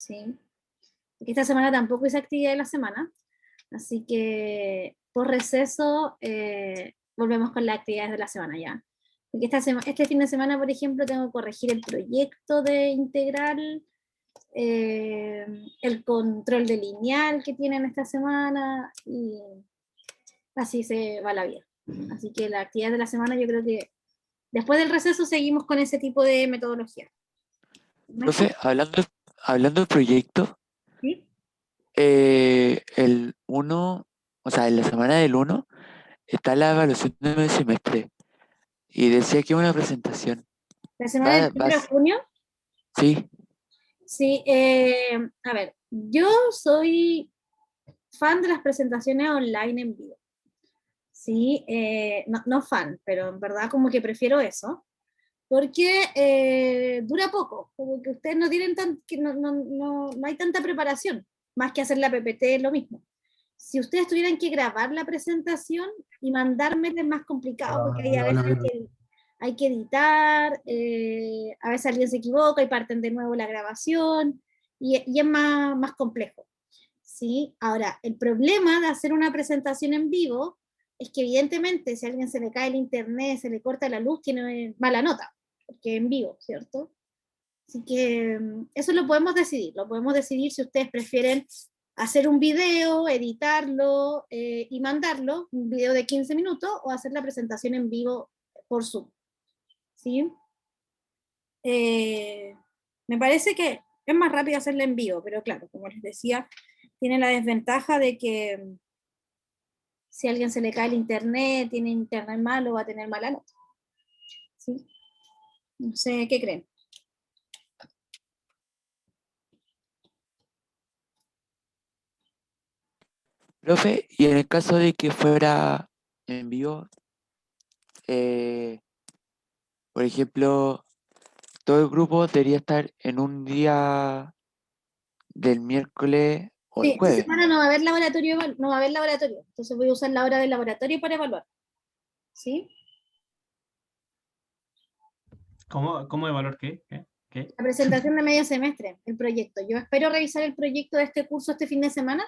¿sí? Porque esta semana tampoco hice actividad de la semana, así que por receso volvemos con las actividades de la semana ya. Porque este fin de semana, por ejemplo, tengo que corregir el proyecto de integral, el control de lineal que tienen esta semana, y así se va la vida. Así que la actividad de la semana yo creo que después del receso seguimos con ese tipo de metodología. Profe, hablando de proyectos, ¿Sí? el uno, o sea, en la semana del uno está la evaluación de medio semestre y decía que una presentación. La semana del Va, 1 de junio. sí, Sí, a ver, yo soy fan de las presentaciones online en vivo. Sí, no fan, pero en verdad como que prefiero eso, porque dura poco, como que ustedes no tienen que no hay tanta preparación, más que hacer la PPT es lo mismo. Si ustedes tuvieran que grabar la presentación y mandármela es más complicado, porque ahí a veces hay que editar, a veces alguien se equivoca y parten de nuevo la grabación, y es más complejo. ¿Sí? Ahora, el problema de hacer una presentación en vivo es que evidentemente si a alguien se le cae el internet, se le corta la luz, tiene mala nota, porque en vivo, ¿cierto? Así que eso lo podemos decidir si ustedes prefieren hacer un video, editarlo y mandarlo, un video de 15 minutos, o hacer la presentación en vivo por Zoom. ¿Sí? Me parece que es más rápido hacerla en vivo, pero claro, como les decía, tiene la desventaja de que si a alguien se le cae el internet, tiene internet malo, va a tener mala nota. ¿Sí? No sé, ¿qué creen? profe, y en el caso de que fuera en vivo, eh, por ejemplo, todo el grupo debería estar en un día del miércoles o el Sí, esta jueves. semana no va a haber laboratorio, no va a haber laboratorio, entonces voy a usar la hora del laboratorio para evaluar. ¿Sí? ¿Cómo de valor qué? ¿Qué? La presentación de medio semestre, el proyecto. Yo espero revisar el proyecto de este curso este fin de semana.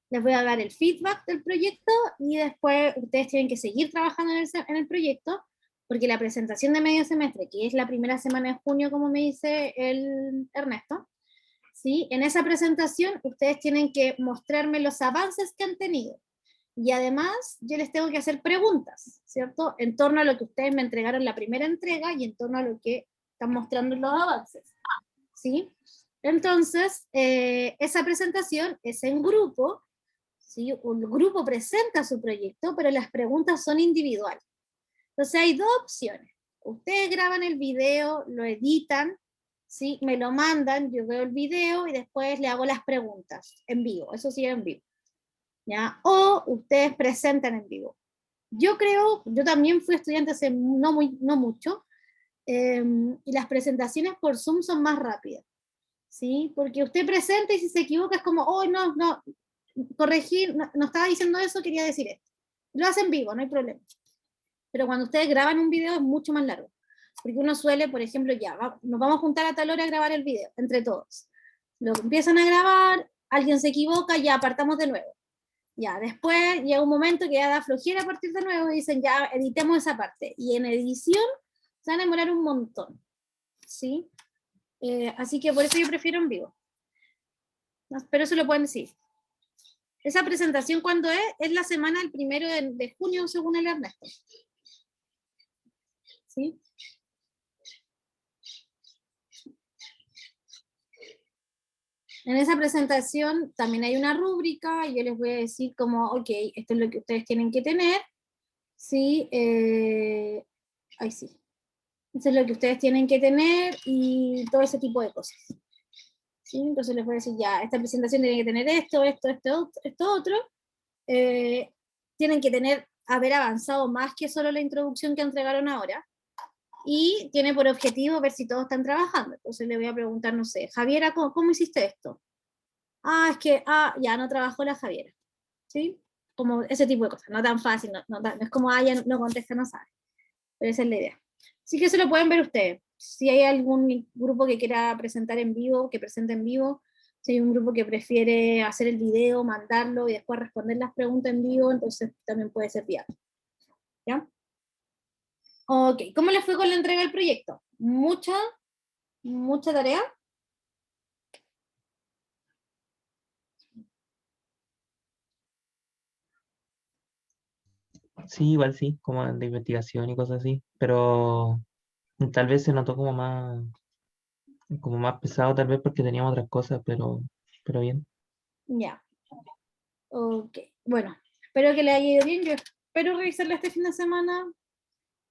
Les voy a dar el feedback del proyecto y después ustedes tienen que seguir trabajando en el proyecto, porque la presentación de medio semestre, que es la primera semana de junio, como me dice el Ernesto, ¿sí? En esa presentación ustedes tienen que mostrarme los avances que han tenido. Y además yo les tengo que hacer preguntas, ¿cierto? En torno a lo que ustedes me entregaron la primera entrega y en torno a lo que están mostrando los avances. ¿Sí? Entonces, esa presentación es en grupo, ¿sí? Un grupo presenta su proyecto, pero las preguntas son individuales. Entonces hay dos opciones. Ustedes graban el video, lo editan, ¿sí? Me lo mandan, yo veo el video y después le hago las preguntas en vivo, eso sí en vivo. ¿Ya? O ustedes presentan en vivo. Yo creo, yo también fui estudiante hace no mucho, y las presentaciones por Zoom son más rápidas. ¿Sí? Porque usted presenta y si se equivoca es como, oh, no, corregir, no estaba diciendo eso, quería decir esto. Lo hacen vivo, no hay problema. Pero cuando ustedes graban un video es mucho más largo. Porque uno suele, por ejemplo, nos vamos a juntar a tal hora a grabar el video, entre todos. Lo empiezan a grabar, alguien se equivoca, ya apartamos de nuevo. Ya, después llega un momento que ya da flojera a partir de nuevo y dicen, ya editemos esa parte. Y en edición se van a demorar un montón. ¿Sí? Así que por eso yo prefiero en vivo. Pero eso lo pueden decir. Esa presentación, ¿cuándo es? Es la semana del 1 de junio, según el Ernesto. ¿Sí? En esa presentación también hay una rúbrica y yo les voy a decir como, ok, esto es lo que ustedes tienen que tener. ¿Sí? Ahí sí. Eso es lo que ustedes tienen que tener y todo ese tipo de cosas. ¿Sí? Entonces les voy a decir, ya, esta presentación tiene que tener esto otro. Tienen que haber avanzado más que solo la introducción que entregaron ahora. Y tiene por objetivo ver si todos están trabajando. Entonces le voy a preguntar, no sé, Javiera, ¿cómo hiciste esto? Es que, ya no trabajó la Javiera. ¿Sí? Como ese tipo de cosas, no tan fácil, no es como, ya no contesta, no sabe. Pero esa es la idea. Así que eso lo pueden ver ustedes. Si hay algún grupo que quiera presentar en vivo, que presente en vivo, Si hay un grupo que prefiere hacer el video, mandarlo y después responder las preguntas en vivo, entonces también puede ser viable. ¿Ya? Ok, ¿cómo les fue con la entrega del proyecto? ¿Mucha tarea? Sí, igual sí, como de investigación y cosas así, pero tal vez se notó como más pesado tal vez porque teníamos otras cosas, pero bien. Ya. Ok, bueno, espero que le haya ido bien. Yo espero revisarla este fin de semana.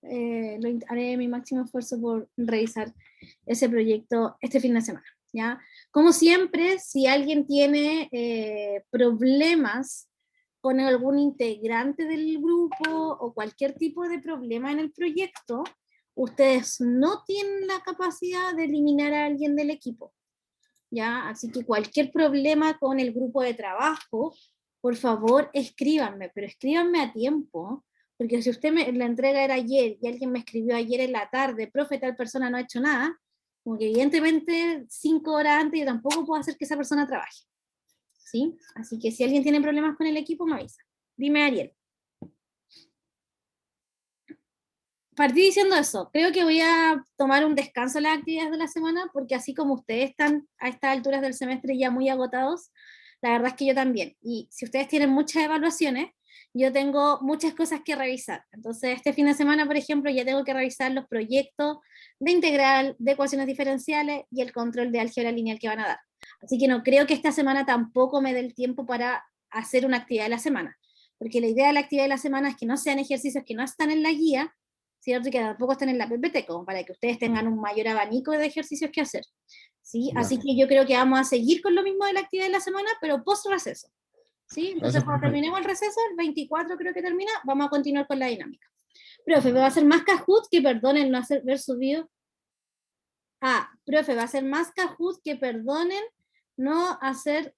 Haré mi máximo esfuerzo por revisar ese proyecto este fin de semana. ¿Ya? Como siempre, si alguien tiene problemas con algún integrante del grupo o cualquier tipo de problema en el proyecto, ustedes no tienen la capacidad de eliminar a alguien del equipo. ¿Ya? Así que cualquier problema con el grupo de trabajo, por favor escríbanme, pero escríbanme a tiempo, porque si la entrega era ayer y alguien me escribió ayer en la tarde, profe, tal persona no ha hecho nada, como que evidentemente 5 horas antes yo tampoco puedo hacer que esa persona trabaje. ¿Sí? Así que si alguien tiene problemas con el equipo, me avisa. Dime, Ariel. Partí diciendo eso. Creo que voy a tomar un descanso en las actividades de la semana, porque así como ustedes están a estas alturas del semestre ya muy agotados, la verdad es que yo también. Y si ustedes tienen muchas evaluaciones, yo tengo muchas cosas que revisar. Entonces, este fin de semana, por ejemplo, ya tengo que revisar los proyectos de integral, de ecuaciones diferenciales y el control de álgebra lineal que van a dar. Así que no creo que esta semana tampoco me dé el tiempo para hacer una actividad de la semana, porque la idea de la actividad de la semana es que no sean ejercicios que no están en la guía, ¿cierto? Y que tampoco están en la PPT, como para que ustedes tengan un mayor abanico de ejercicios que hacer. ¿Sí? Ya. Así que yo creo que vamos a seguir con lo mismo de la actividad de la semana, pero post receso. ¿Sí? Entonces, Gracias, cuando profe. terminemos el receso, el 24 creo que termina, vamos a continuar con la dinámica. Profe, ¿me va a hacer más Kahoot que perdonen no haber subido? Profe, va a ser más Kahoot que perdonen no haber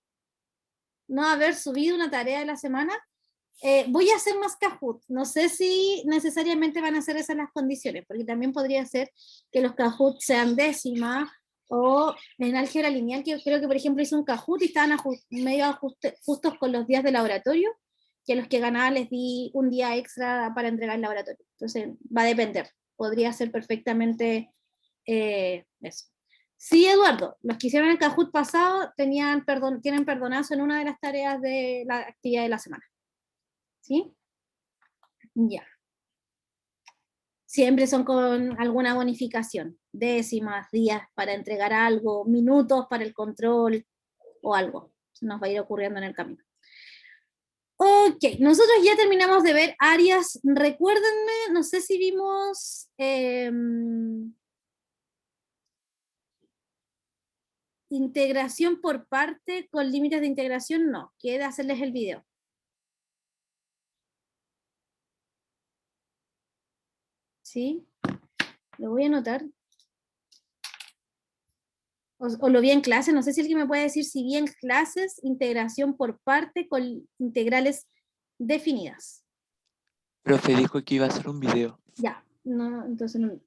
subido una tarea de la semana. Voy a hacer más Kahoot. No sé si necesariamente van a ser esas las condiciones, porque también podría ser que los Kahoot sean décimas o en álgebra lineal, que creo que por ejemplo hice un Kahoot y estaban medio justos con los días de laboratorio, que a los que ganaba les di un día extra para entregar el laboratorio. Entonces va a depender. Podría ser perfectamente eso. Sí, Eduardo, los que hicieron el Kahoot pasado tienen perdonazo en una de las tareas de la actividad de la semana. ¿Sí? Ya. Siempre son con alguna bonificación, décimas, días para entregar algo, minutos para el control o algo. Se nos va a ir ocurriendo en el camino. Ok, nosotros ya terminamos de ver áreas. Recuérdenme, no sé si vimos integración por parte con límites de integración. No, queda hacerles el video. ¿Sí? Lo voy a anotar. O lo vi en clase, no sé si alguien me puede decir si vi en clases integración por parte con integrales definidas. Profe dijo que iba a hacer un video. Ya, no, entonces no.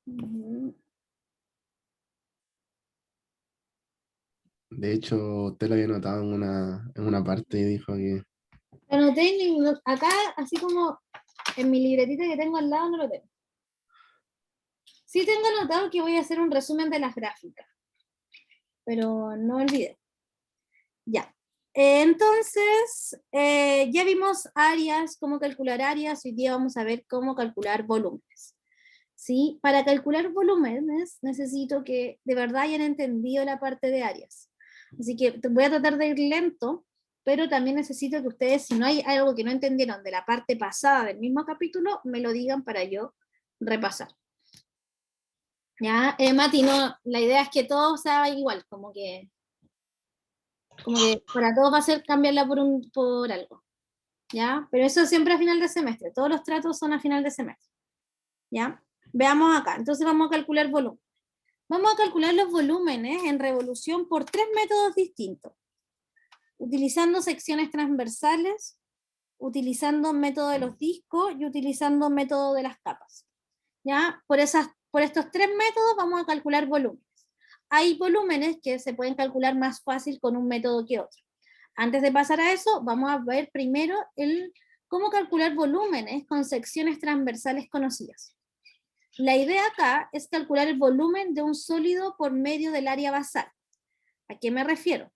Ujú. De hecho, usted lo había notado en una parte y dijo que Lo anoté acá, así como en mi libretita que tengo al lado, no lo tengo. Sí tengo anotado que voy a hacer un resumen de las gráficas, pero no el video. Ya. Entonces, ya vimos áreas, cómo calcular áreas, hoy día vamos a ver cómo calcular volúmenes. ¿Sí? Para calcular volúmenes necesito que de verdad hayan entendido la parte de áreas. Así que voy a tratar de ir lento, pero también necesito que ustedes, si no hay algo que no entendieron de la parte pasada del mismo capítulo, me lo digan para yo repasar. ¿Ya? Mati, no, la idea es que todo sea igual, como que para todos va a ser cambiarla por algo. ¿Ya? Pero eso siempre a final de semestre, todos los tratos son a final de semestre. ¿Ya? Veamos acá, entonces vamos a calcular volumen. Vamos a calcular los volúmenes en revolución por 3 métodos distintos, utilizando secciones transversales, utilizando método de los discos y utilizando método de las capas. ¿Ya? Por estos 3 métodos vamos a calcular volúmenes. hay volúmenes que se pueden calcular más fácil con un método que otro. Antes de pasar a eso, vamos a ver primero cómo calcular volúmenes con secciones transversales conocidas. La idea acá es calcular el volumen de un sólido por medio del área basal. ¿A qué me refiero?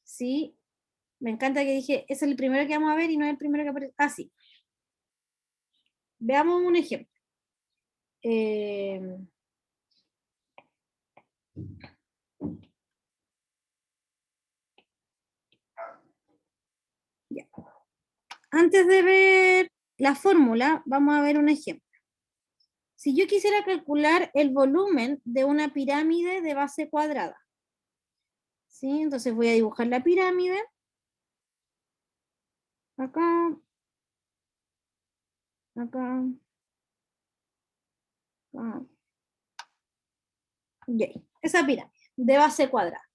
¿Sí? Me encanta que dije, es el primero que vamos a ver y no es el primero que aparece. Ah, sí. Veamos un ejemplo. Ya. Antes de ver la fórmula, vamos a ver un ejemplo. Si yo quisiera calcular el volumen de una pirámide de base cuadrada, ¿sí? Entonces voy a dibujar la pirámide. Acá. Acá. Acá. Y ahí. Esa pirámide de base cuadrada.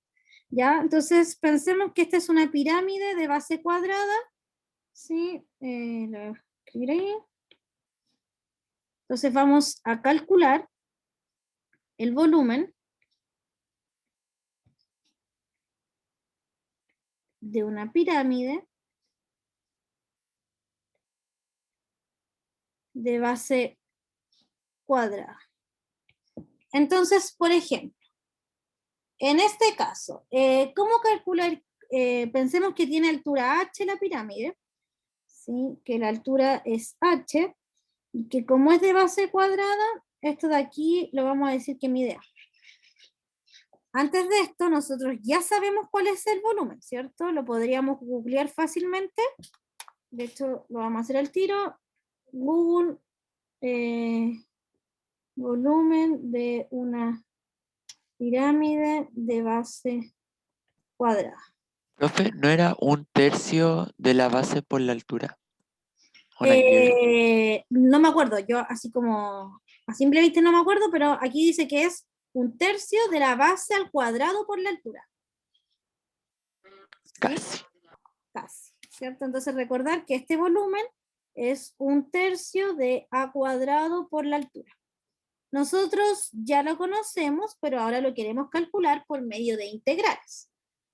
¿Ya? Entonces pensemos que esta es una pirámide de base cuadrada. ¿Sí? Lo voy a escribir ahí. Entonces vamos a calcular el volumen de una pirámide de base cuadrada. Entonces, por ejemplo, en este caso, ¿cómo calcular? Pensemos que tiene altura h la pirámide, ¿sí? Que la altura es h, y que como es de base cuadrada, esto de aquí lo vamos a decir que mide a. Antes de esto, nosotros ya sabemos cuál es el volumen, ¿cierto? Lo podríamos googlear fácilmente. De hecho, lo vamos a hacer al tiro. Google, volumen de una pirámide de base cuadrada. Profe, ¿no era 1/3 de la base por la altura? ¿O nada que ver? No me acuerdo, yo así como a simple vista no me acuerdo, pero aquí dice que es 1/3 de la base al cuadrado por la altura. ¿Sí? Casi. Casi, ¿cierto? Entonces recordar que este volumen es 1/3 de a cuadrado por la altura. Nosotros ya lo conocemos, pero ahora lo queremos calcular por medio de integrales.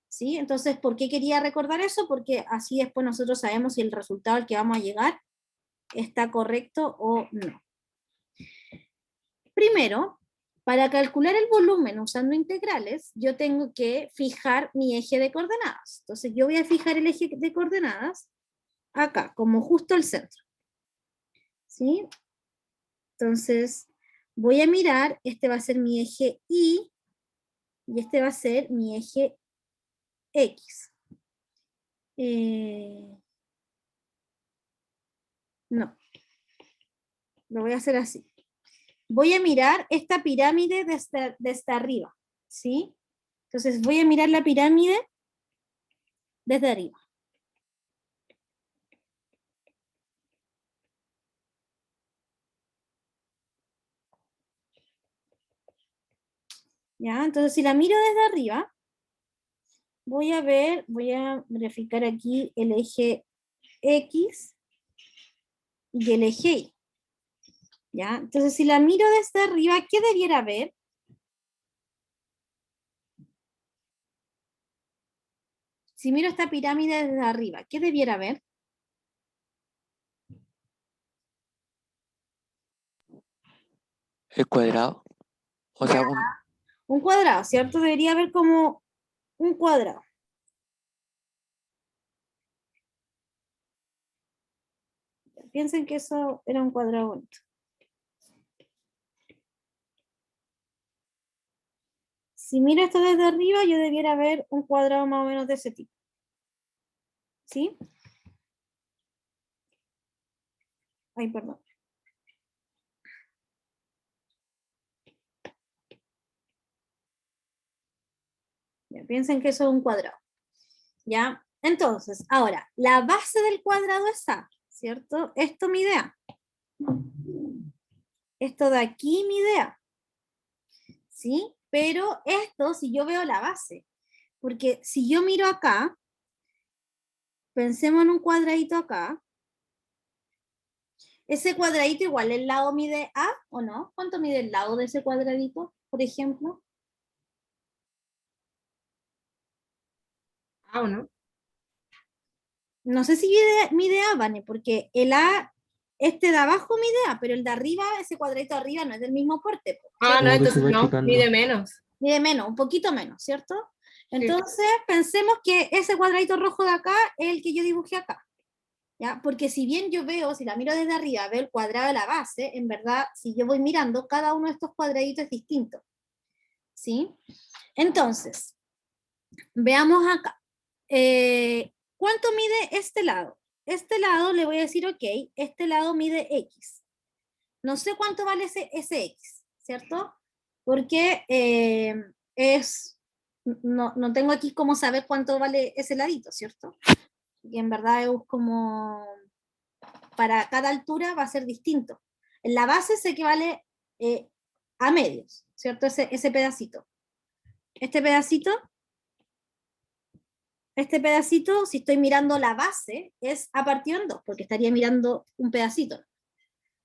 ¿Sí? Entonces, ¿por qué quería recordar eso? Porque así después nosotros sabemos si el resultado al que vamos a llegar está correcto o no. Primero, para calcular el volumen usando integrales, yo tengo que fijar mi eje de coordenadas. Entonces yo voy a fijar el eje de coordenadas acá, como justo al centro. ¿Sí? Entonces voy a mirar, este va a ser mi eje Y, y este va a ser mi eje X. No, lo voy a hacer así. Voy a mirar esta pirámide desde arriba, ¿sí? Entonces voy a mirar la pirámide desde arriba. ¿Ya? Entonces si la miro desde arriba, voy a verificar aquí el eje X y el eje Y. ¿Ya? Entonces si la miro desde arriba, ¿qué debiera ver? Si miro esta pirámide desde arriba, ¿qué debiera ver? ¿El cuadrado? O sea, Un cuadrado, ¿cierto? Debería haber como un cuadrado. Piensen que eso era un cuadrado bonito. Si miro esto desde arriba, yo debiera ver un cuadrado más o menos de ese tipo. ¿Sí? Ay, perdón. Ya, piensen que eso es un cuadrado. ¿Ya? Entonces, ahora, la base del cuadrado es A, ¿cierto? Esto mide A. Esto de aquí mide A. ¿Sí? Pero esto, si yo veo la base, porque si yo miro acá, pensemos en un cuadradito acá, ese cuadradito igual, ¿el lado mide A o no? ¿Cuánto mide el lado de ese cuadradito, por ejemplo? A o no. No sé si mide A, Vane, porque el A, este de abajo mide A, pero el de arriba, ese cuadradito de arriba, no es del mismo porte, po, Ah, ¿cierto? no, Como que entonces se va no, achicando. mide menos. Mide menos, un poquito menos, ¿cierto? Entonces, pensemos que ese cuadradito rojo de acá es el que yo dibujé acá, ¿ya? Porque si bien yo veo, si la miro desde arriba, veo el cuadrado de la base, en verdad, si yo voy mirando, cada uno de estos cuadraditos es distinto, ¿sí? Entonces, veamos acá. ¿Cuánto mide este lado? Este lado le voy a decir, ok, este lado mide X. No sé cuánto vale ese X, ¿cierto? Porque no tengo aquí cómo saber cuánto vale ese ladito, ¿cierto? Y en verdad es como, para cada altura va a ser distinto. En la base sé que vale a medios, ¿cierto? Ese pedacito. Este pedacito, si estoy mirando la base, es a partido en dos, porque estaría mirando un pedacito.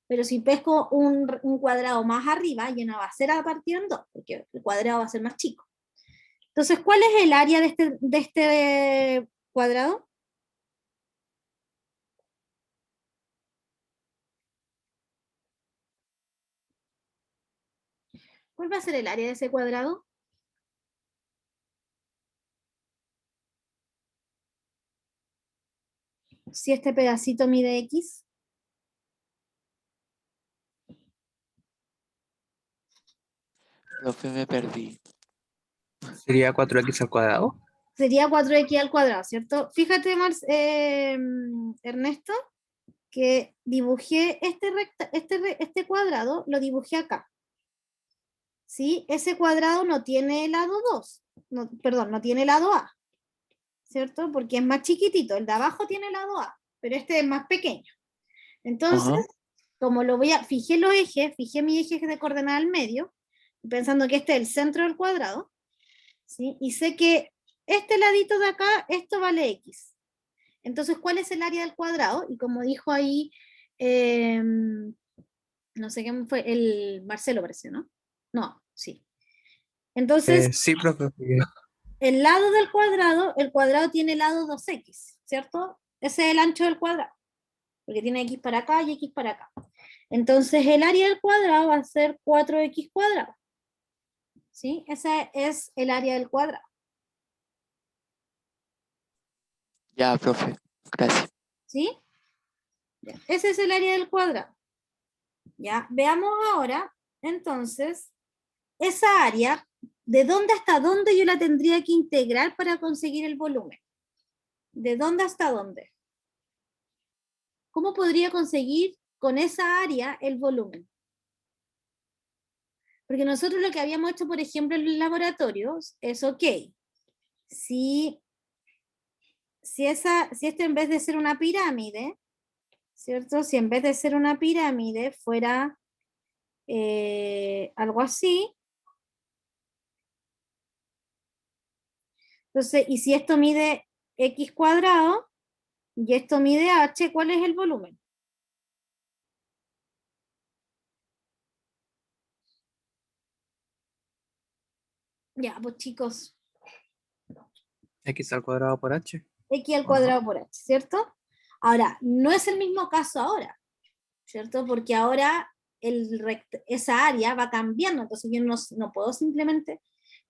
Pero si pesco un cuadrado más arriba, ya no va a ser a partido en dos, porque el cuadrado va a ser más chico. Entonces, ¿cuál es el área de este cuadrado? ¿Cuál va a ser el área de ese cuadrado? Si este pedacito mide X, Profe, me perdí. Sería 4x al cuadrado. sería 4x al cuadrado, ¿cierto? Fíjate, Ernesto, que dibujé este cuadrado, lo dibujé acá. ¿Sí? Ese cuadrado no tiene lado 2, perdón, no tiene lado A, ¿cierto? Porque es más chiquitito, el de abajo tiene lado A, pero este es más pequeño. Entonces, Ajá. como fijé los ejes, fijé mi eje de coordenada al medio, pensando que este es el centro del cuadrado, ¿sí? Y sé que este ladito de acá, esto vale X. Entonces, ¿cuál es el área del cuadrado? Y como dijo ahí, no sé quién fue, el Marcelo pareció, ¿no? No, sí. Entonces, Sí, profe. el lado del cuadrado, el cuadrado tiene lado 2x, ¿cierto? Ese es el ancho del cuadrado, porque tiene x para acá y x para acá. Entonces, el área del cuadrado va a ser 4x cuadrado, ¿sí? Ese es el área del cuadrado, Ya, profe. Gracias. ¿sí? Ya, ese es el área del cuadrado. Ya, veamos ahora, entonces, esa área, ¿de dónde hasta dónde yo la tendría que integrar para conseguir el volumen? ¿De dónde hasta dónde? ¿Cómo podría conseguir con esa área el volumen? Porque nosotros lo que habíamos hecho, por ejemplo, en los laboratorios es, ok, si esto en vez de ser una pirámide, ¿cierto? Si en vez de ser una pirámide fuera algo así, entonces, y si esto mide x cuadrado y esto mide h, ¿cuál es el volumen? Ya, pues chicos, X al cuadrado por h. x al cuadrado por h, ¿cierto? Ahora, no es el mismo caso ahora, ¿cierto? Porque ahora esa área va cambiando, entonces yo no puedo simplemente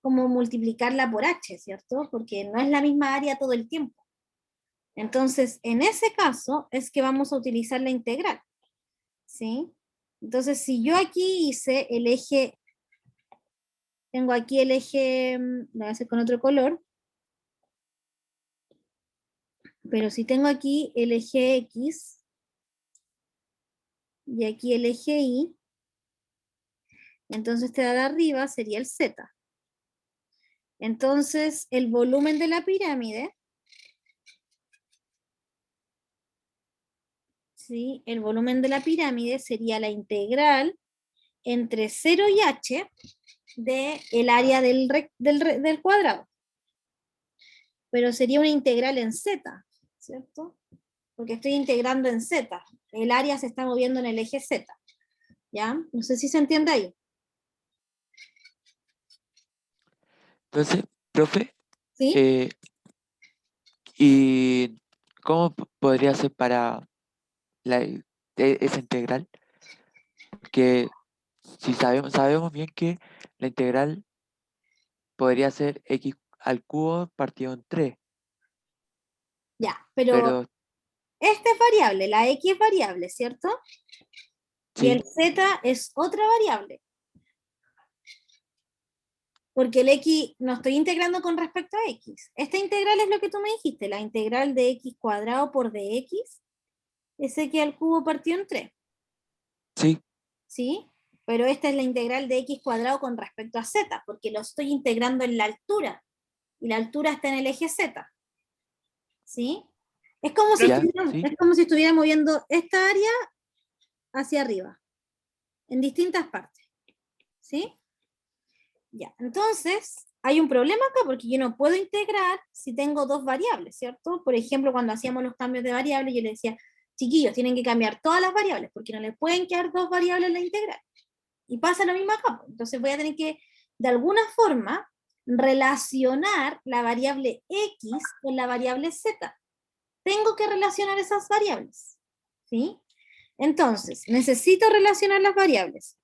como multiplicarla por h, ¿cierto? Porque no es la misma área todo el tiempo. Entonces, en ese caso es que vamos a utilizar la integral, ¿sí? Entonces, si yo aquí hice el eje, tengo aquí el eje, lo voy a hacer con otro color, pero si tengo aquí el eje X y aquí el eje Y, entonces este de arriba sería el Z. Entonces, el volumen de la pirámide, ¿sí? El volumen de la pirámide sería la integral entre 0 y h del área del cuadrado. Pero sería una integral en z, ¿cierto? Porque estoy integrando en z. El área se está moviendo en el eje z. ¿Ya? No sé si se entiende ahí. Entonces, profe, ¿Sí? eh, ¿Y cómo podría ser para esa integral? Que si sabemos bien que la integral podría ser x al cubo partido en 3, Ya, pero pero esta es variable, la x es variable, ¿cierto? Y el sí, z es otra variable. Porque el x no estoy integrando con respecto a x. Esta integral es lo que tú me dijiste, la integral de x cuadrado por dx es x al cubo partido en 3, sí, ¿sí? Pero esta es la integral de x cuadrado con respecto a z, porque lo estoy integrando en la altura, y la altura está en el eje z, ¿sí? Es como si ya, sí, estuviera moviendo esta área hacia arriba, en distintas partes, ¿sí? Ya, entonces hay un problema acá porque yo no puedo integrar si tengo dos variables, ¿cierto? Por ejemplo, cuando hacíamos los cambios de variables, yo les decía, chiquillos, tienen que cambiar todas las variables porque no les pueden quedar dos variables en la integral. Y pasa lo mismo acá. Entonces voy a tener que, de alguna forma, relacionar la variable x con la variable z. Tengo que relacionar esas variables, ¿sí? Entonces, necesito relacionar las variables.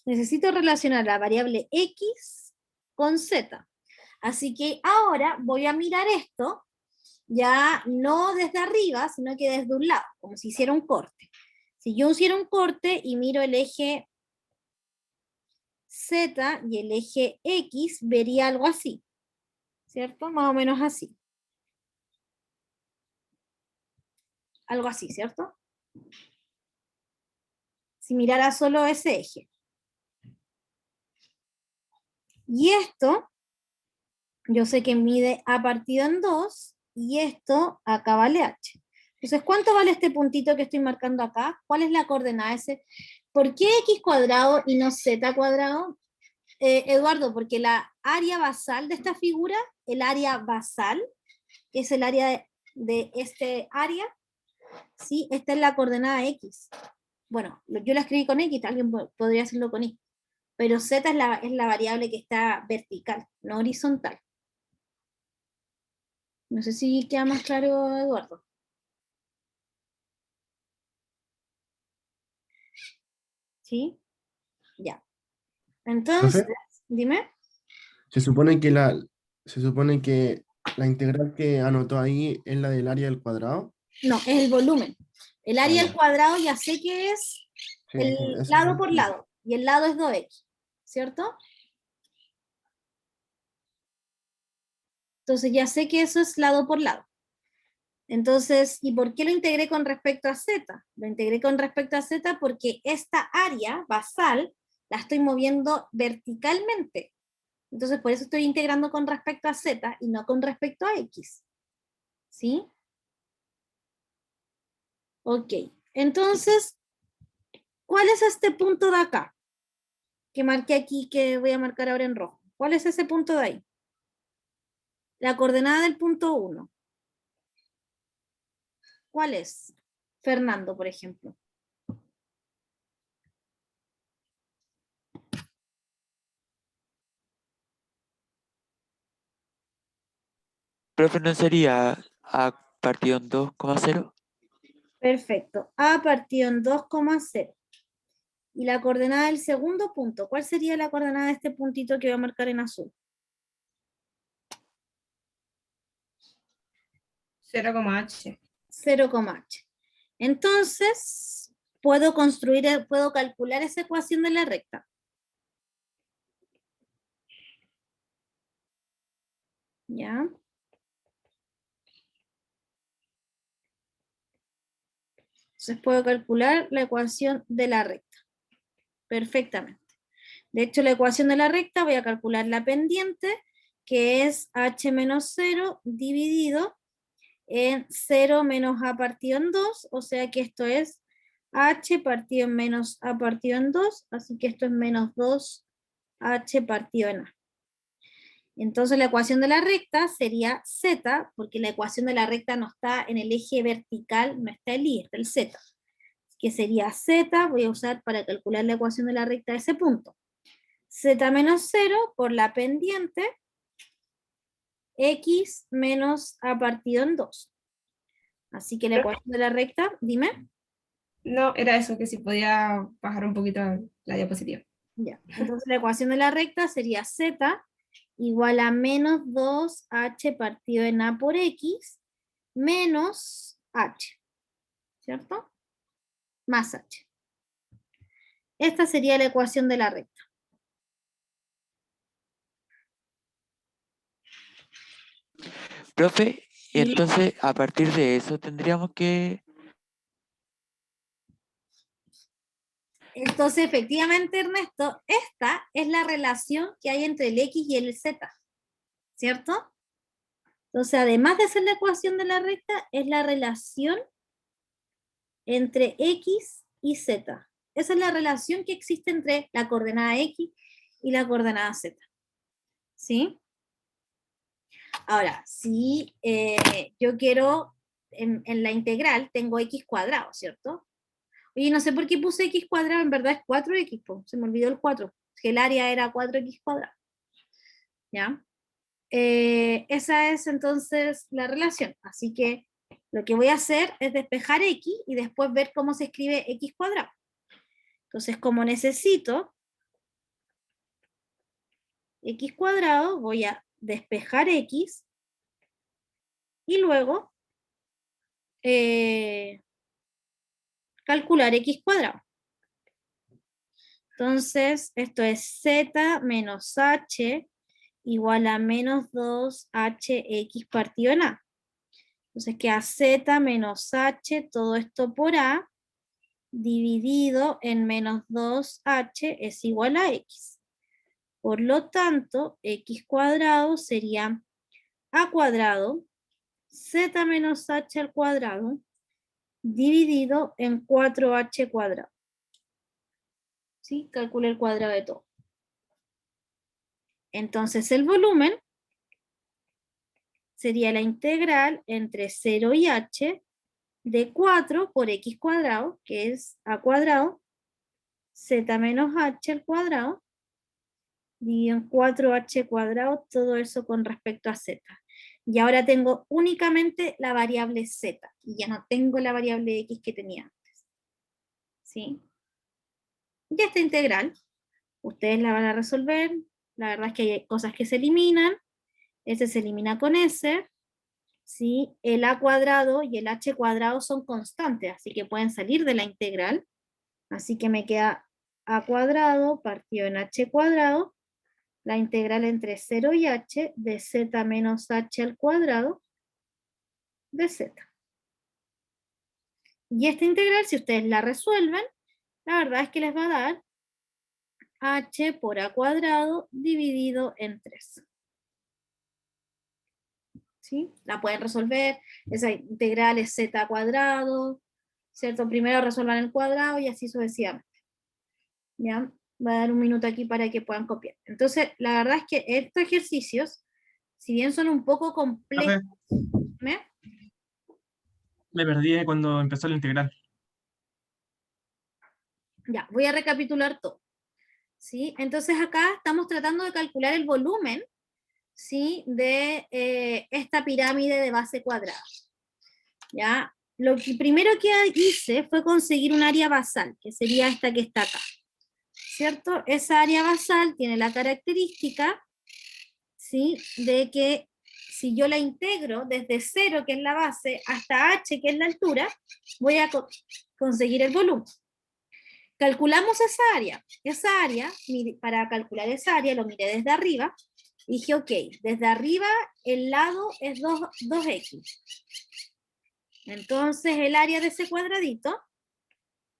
Necesito relacionar la variable x con z. Así que ahora voy a mirar esto, ya no desde arriba, sino que desde un lado, como si hiciera un corte. Si yo hiciera un corte y miro el eje z y el eje x, vería algo así, ¿cierto? Más o menos así. Algo así, ¿cierto? Si mirara solo ese eje. Y esto, yo sé que mide a partido en 2, y esto acá vale h. Entonces, ¿cuánto vale este puntito que estoy marcando acá? ¿Cuál es la coordenada ese? ¿Por qué x cuadrado y no z cuadrado? Eduardo, porque la área basal de esta figura, el área basal, que es el área de este área, ¿sí? Esta es la coordenada x. Bueno, yo la escribí con x, alguien podría hacerlo con y. Pero z es la variable que está vertical, no horizontal. No sé si queda más claro, Eduardo. ¿Sí? Ya. Entonces, Profe, dime. se supone que la integral que anotó ahí es la del área del cuadrado. No, es el volumen. El Ah, área al ya. cuadrado ya sé que es Sí, el eso lado por sí. lado, y el lado es 2x, ¿cierto? Entonces ya sé que eso es lado por lado. Entonces, ¿y por qué lo integré con respecto a z? Lo integré con respecto a z porque esta área basal la estoy moviendo verticalmente. Entonces, por eso estoy integrando con respecto a z y no con respecto a x. ¿Sí? Ok. Entonces, ¿cuál es este punto de acá? Que marqué aquí, que voy a marcar ahora en rojo. ¿Cuál es ese punto de ahí? La coordenada del punto 1. ¿Cuál es? Fernando, por ejemplo. profe, ¿no sería a partido en 2,0? Perfecto. A partido en 2,0. Y la coordenada del segundo punto, ¿cuál sería la coordenada de este puntito que voy a marcar en azul? 0,h. 0,h. Entonces, puedo calcular esa ecuación de la recta. ¿Ya? Entonces puedo calcular la ecuación de la recta. Perfectamente. De hecho, la ecuación de la recta voy a calcular la pendiente, que es h menos 0 dividido en 0 menos a partido en 2, o sea que esto es h partido en menos a partido en 2, así que esto es menos 2h partido en a. Entonces la ecuación de la recta sería z, porque la ecuación de la recta no está en el eje vertical, no está el y, está el z. que sería z, voy a usar para calcular la ecuación de la recta ese punto. Z menos 0 por la pendiente, x menos a partido en 2. Así que la ecuación de la recta, dime. No, era eso, que si podía bajar un poquito la diapositiva. Ya. Entonces la ecuación de la recta sería z igual a menos 2h partido en a por x menos h, ¿cierto? Más h. Esta sería la ecuación de la recta. Profe, y Y entonces a partir de eso tendríamos que... entonces, efectivamente, Ernesto, esta es la relación que hay entre el x y el z, ¿cierto? Entonces, además de ser la ecuación de la recta, es la relación entre x y z. Esa es la relación que existe entre la coordenada x y la coordenada z. ¿Sí? Ahora, si yo quiero, en la integral, tengo x cuadrado, ¿cierto? Oye, no sé por qué puse x cuadrado, en verdad es 4x, po. Se me olvidó el 4, que el área era 4x cuadrado. ¿Ya? Esa es entonces la relación. Así que lo que voy a hacer es despejar x y después ver cómo se escribe x cuadrado. Entonces, como necesito x cuadrado, voy a despejar x y luego calcular x cuadrado. Entonces, esto es z menos h igual a menos 2hx partido en a. Entonces queda z menos h, todo esto por a, dividido en menos 2h es igual a x. Por lo tanto, x cuadrado sería a cuadrado, z menos h al cuadrado, dividido en 4h cuadrado. ¿Sí? Calcula el cuadrado de todo. Entonces el volumen sería la integral entre 0 y h de 4 por x cuadrado, que es a cuadrado, z menos h al cuadrado, dividido en 4h cuadrado, todo eso con respecto a z. Y ahora tengo únicamente la variable z, y ya no tengo la variable x que tenía antes. ¿Sí? Y esta integral, ustedes la van a resolver, la verdad es que hay cosas que se eliminan, ese se elimina con ese, ¿sí? El a cuadrado y el h cuadrado son constantes, así que pueden salir de la integral, así que me queda a cuadrado partido en h cuadrado, la integral entre 0 y h de z menos h al cuadrado de z. Y esta integral, si ustedes la resuelven, la verdad es que les va a dar h por a cuadrado dividido en 3. ¿Sí? La pueden resolver, esa integral es z cuadrado, ¿cierto? Primero resuelvan el cuadrado y así sucesivamente. ¿Ya? Voy a dar un minuto aquí para que puedan copiar. Entonces, la verdad es que estos ejercicios, si bien son un poco complejos, Profe, me perdí cuando empezó la integral. ya, voy a recapitular todo. ¿Sí? Entonces acá estamos tratando de calcular el volumen, ¿sí? De esta pirámide de base cuadrada. ¿Ya? Lo que primero que hice fue conseguir un área basal, que sería esta que está acá. ¿Cierto? Esa área basal tiene la característica, ¿sí? De que si yo la integro desde 0, que es la base, hasta h, que es la altura, voy a conseguir el volumen. Calculamos esa área. Esa área, para calcular esa área, lo miré desde arriba. Dije, ok, desde arriba el lado es 2x. Entonces el área de ese cuadradito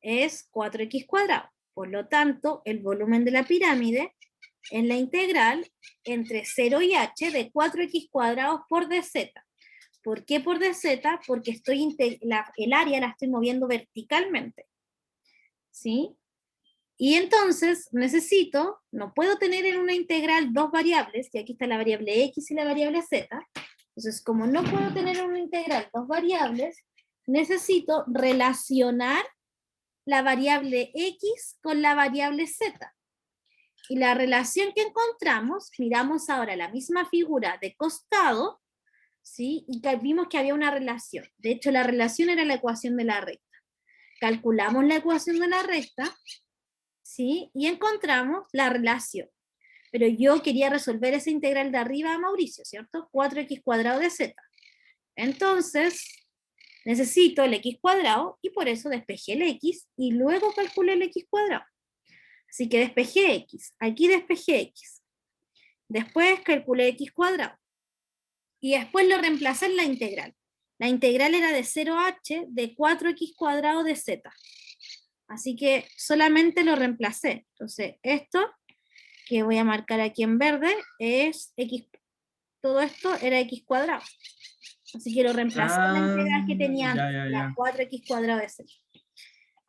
es 4x cuadrado. Por lo tanto, el volumen de la pirámide es la integral entre 0 y h de 4x cuadrados por dz. ¿Por qué por dz? Porque el área la estoy moviendo verticalmente. ¿Sí? Y entonces no puedo tener en una integral dos variables, y aquí está la variable x y la variable z. Entonces, como no puedo tener en una integral dos variables, necesito relacionar la variable x con la variable z. Y la relación que encontramos, miramos ahora la misma figura de costado, ¿sí? Y vimos que había una relación. De hecho, la relación era la ecuación de la recta. Calculamos la ecuación de la recta, ¿sí? Y encontramos la relación. Pero yo quería resolver esa integral de arriba a Mauricio, ¿cierto? 4x cuadrado de z. Entonces, necesito el x cuadrado, y por eso despejé el x, y luego calculé el x cuadrado. Así que despejé x, aquí despejé x. Después calculé x cuadrado. Y después lo reemplacé en la integral. La integral era de 0h de 4x cuadrado de z. Así que solamente lo reemplacé. Entonces, esto, que voy a marcar aquí en verde, es x. Todo esto era x cuadrado. Así que lo reemplacé en la integral que tenía ya, antes, ya, la ya. 4x cuadrado de z.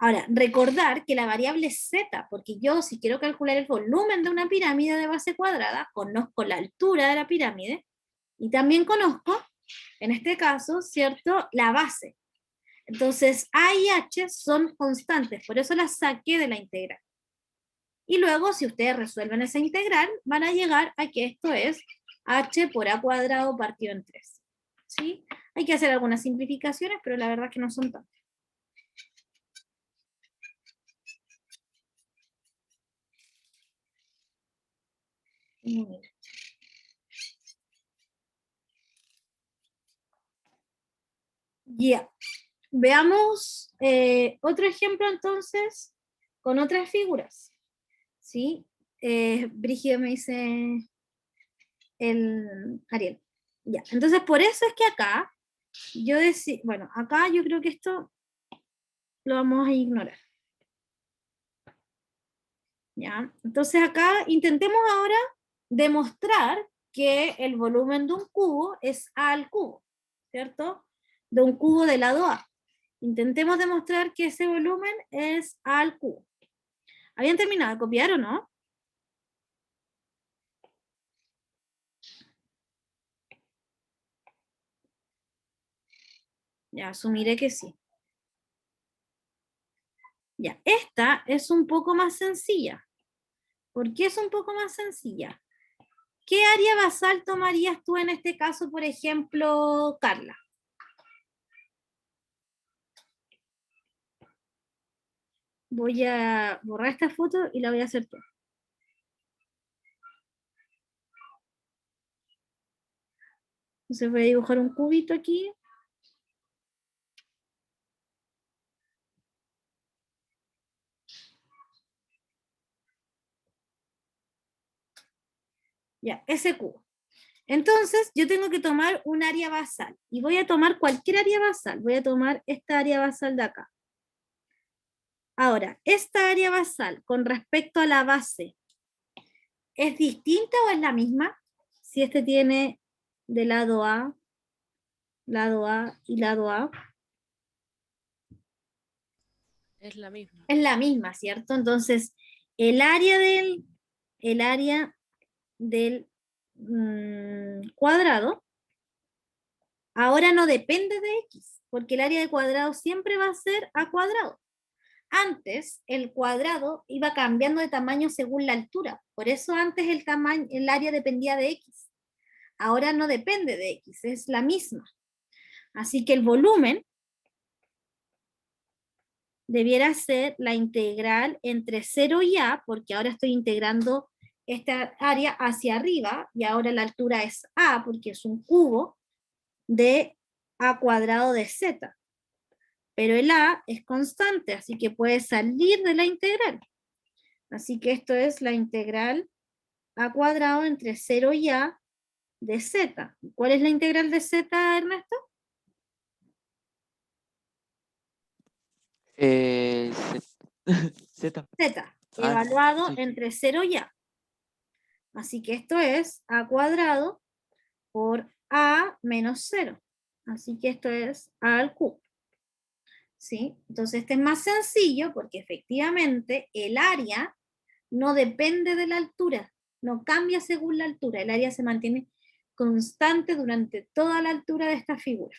Ahora, recordar que la variable z, porque yo si quiero calcular el volumen de una pirámide de base cuadrada, conozco la altura de la pirámide, y también conozco, en este caso, ¿cierto?, la base. Entonces, A y H son constantes, por eso las saqué de la integral. Y luego, si ustedes resuelven esa integral, van a llegar a que esto es H por A cuadrado partido en 3. ¿Sí? Hay que hacer algunas simplificaciones, pero la verdad es que no son tantas. Ya. Veamos otro ejemplo entonces con otras figuras. ¿Sí? Brígido me dice el Ariel. Ya. Entonces por eso es que acá yo decía, bueno, acá yo creo que esto lo vamos a ignorar. ¿Ya? Entonces acá intentemos ahora demostrar que el volumen de un cubo es A al cubo, ¿cierto? De un cubo de lado A. Intentemos demostrar que ese volumen es A al cubo. ¿Habían terminado de copiar o no? Ya, asumiré que sí. Ya, esta es un poco más sencilla. ¿Por qué es un poco más sencilla? ¿Qué área basal tomarías tú en este caso, por ejemplo, Carla? Voy a borrar esta foto y la voy a hacer toda. Entonces voy a dibujar un cubito aquí. Ya, ese cubo. Entonces, yo tengo que tomar un área basal. Y voy a tomar cualquier área basal. Voy a tomar esta área basal de acá. Ahora, esta área basal con respecto a la base, ¿es distinta o es la misma? Si este tiene de lado A y lado A. Es la misma. Es la misma, ¿cierto? Entonces, el área del cuadrado ahora no depende de x, porque el área de cuadrado siempre va a ser a cuadrado. Antes, el cuadrado iba cambiando de tamaño según la altura. Por eso antes el área dependía de x. Ahora no depende de x, es la misma. Así que el volumen debiera ser la integral entre 0 y a, porque ahora estoy integrando esta área hacia arriba, y ahora la altura es a, porque es un cubo de a cuadrado de z. Pero el a es constante, así que puede salir de la integral. Así que esto es la integral a cuadrado entre 0 y a de z. ¿Cuál es la integral de z, Ernesto? Z. Z, Ah, evaluado sí. entre 0 y a. Así que esto es a cuadrado por a menos 0. Así que esto es a al cubo. ¿Sí? Entonces este es más sencillo porque efectivamente el área no depende de la altura, no cambia según la altura, el área se mantiene constante durante toda la altura de esta figura.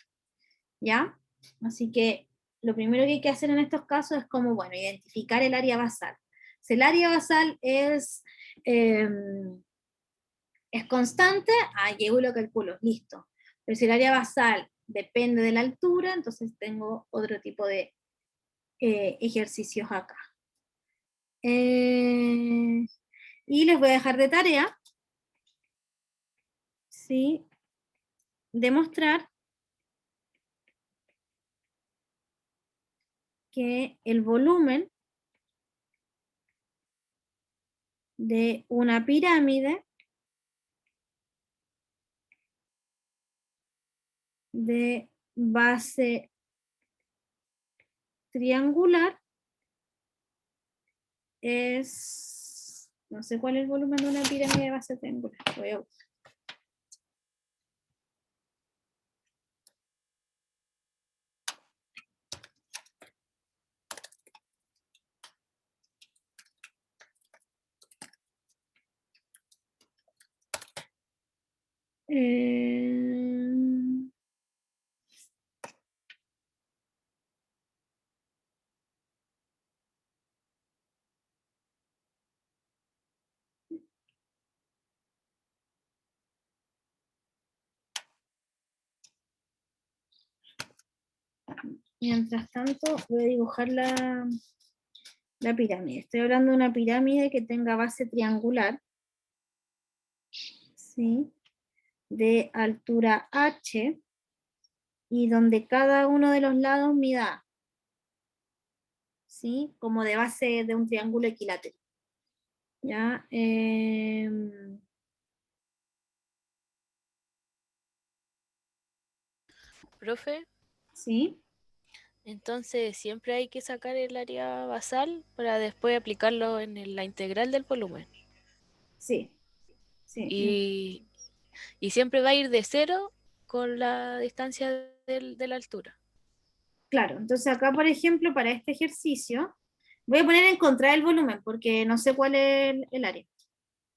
¿Ya? Así que lo primero que hay que hacer en estos casos es como, bueno, identificar el área basal. Si el área basal es constante, llego y lo calculo, listo. Pero si el área basal depende de la altura, entonces tengo otro tipo de ejercicios acá. Y les voy a dejar de tarea, ¿sí? Demostrar que el volumen de una pirámide de base triangular es, no sé cuál es el volumen de una pirámide de base triangular, voy a buscar. Eh, Mientras tanto, voy a dibujar la pirámide. Estoy hablando de una pirámide que tenga base triangular, ¿sí? De altura h, y donde cada uno de los lados mida A, ¿sí? Como de base de un triángulo equilátero. ¿Ya? Profe, ¿Sí? entonces siempre hay que sacar el área basal para después aplicarlo en la integral del volumen. Sí. Sí. Y siempre va a ir de cero con la distancia de la altura. Claro, entonces acá, por ejemplo, para este ejercicio, voy a poner encontrar el volumen, porque no sé cuál es el área.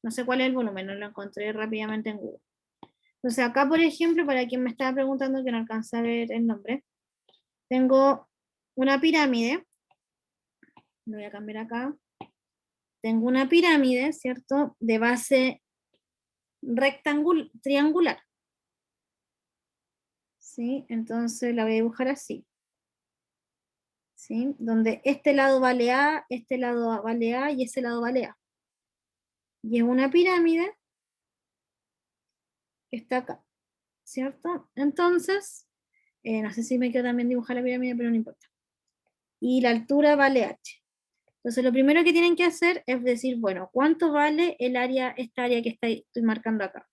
No sé cuál es el volumen, no lo encontré rápidamente en Google. Entonces acá, por ejemplo, para quien me estaba preguntando que no alcanza a ver el nombre, tengo una pirámide, lo voy a cambiar acá, tengo una pirámide, ¿cierto?, de base triangular, ¿sí? Entonces la voy a dibujar así, ¿sí? Donde este lado vale A, este lado vale A y ese lado vale A. Y es una pirámide que está acá, ¿cierto? Entonces, no sé si me quedó también dibujar la pirámide, pero no importa. Y la altura vale h. Entonces, lo primero que tienen que hacer es decir, bueno, ¿cuánto vale el área, esta área que estoy marcando acá?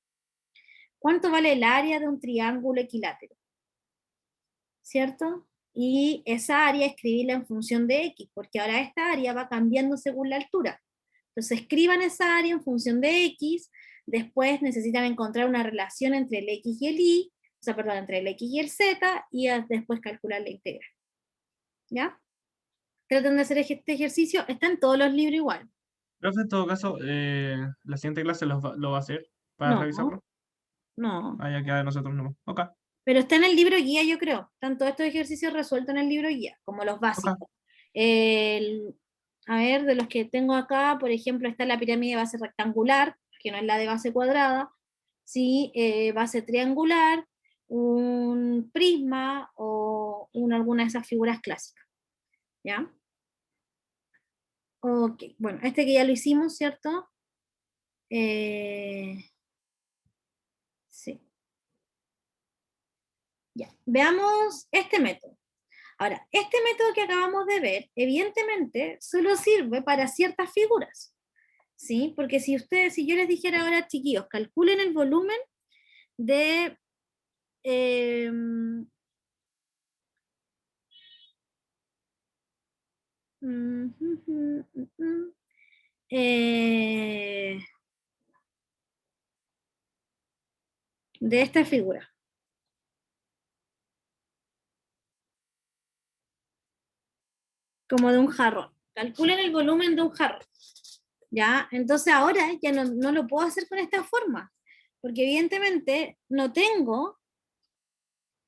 ¿Cuánto vale el área de un triángulo equilátero? ¿Cierto? Y esa área escribirla en función de x, porque ahora esta área va cambiando según la altura. Entonces, escriban esa área en función de x, después necesitan encontrar una relación entre el x y el y, o sea, perdón, entre el x y el z, y después calcular la integral. ¿Ya? Traten de hacer este ejercicio, está en todos los libros igual. Profe, en todo caso, la siguiente clase lo va a hacer para No, revisarlo. no. Ya queda de nosotros no. Ok, Pero está en el libro guía, yo creo. Están todos estos ejercicios resueltos en el libro guía, como los ok. básicos. A ver, de los que tengo acá, por ejemplo, está la pirámide de base rectangular, que no es la de base cuadrada, ¿sí? Base triangular, un prisma o alguna de esas figuras clásicas. ¿Ya? Ok, bueno, este que ya lo hicimos, ¿cierto? Sí. Ya, veamos este método. Ahora, este método que acabamos de ver, evidentemente, solo sirve para ciertas figuras, ¿sí? Porque si yo les dijera ahora, chiquillos, calculen el volumen de eh, eh, de esta figura. Como de un jarrón. Calculen el volumen de un jarrón. ¿Ya? Entonces ahora ya no lo puedo hacer con esta forma, porque evidentemente no tengo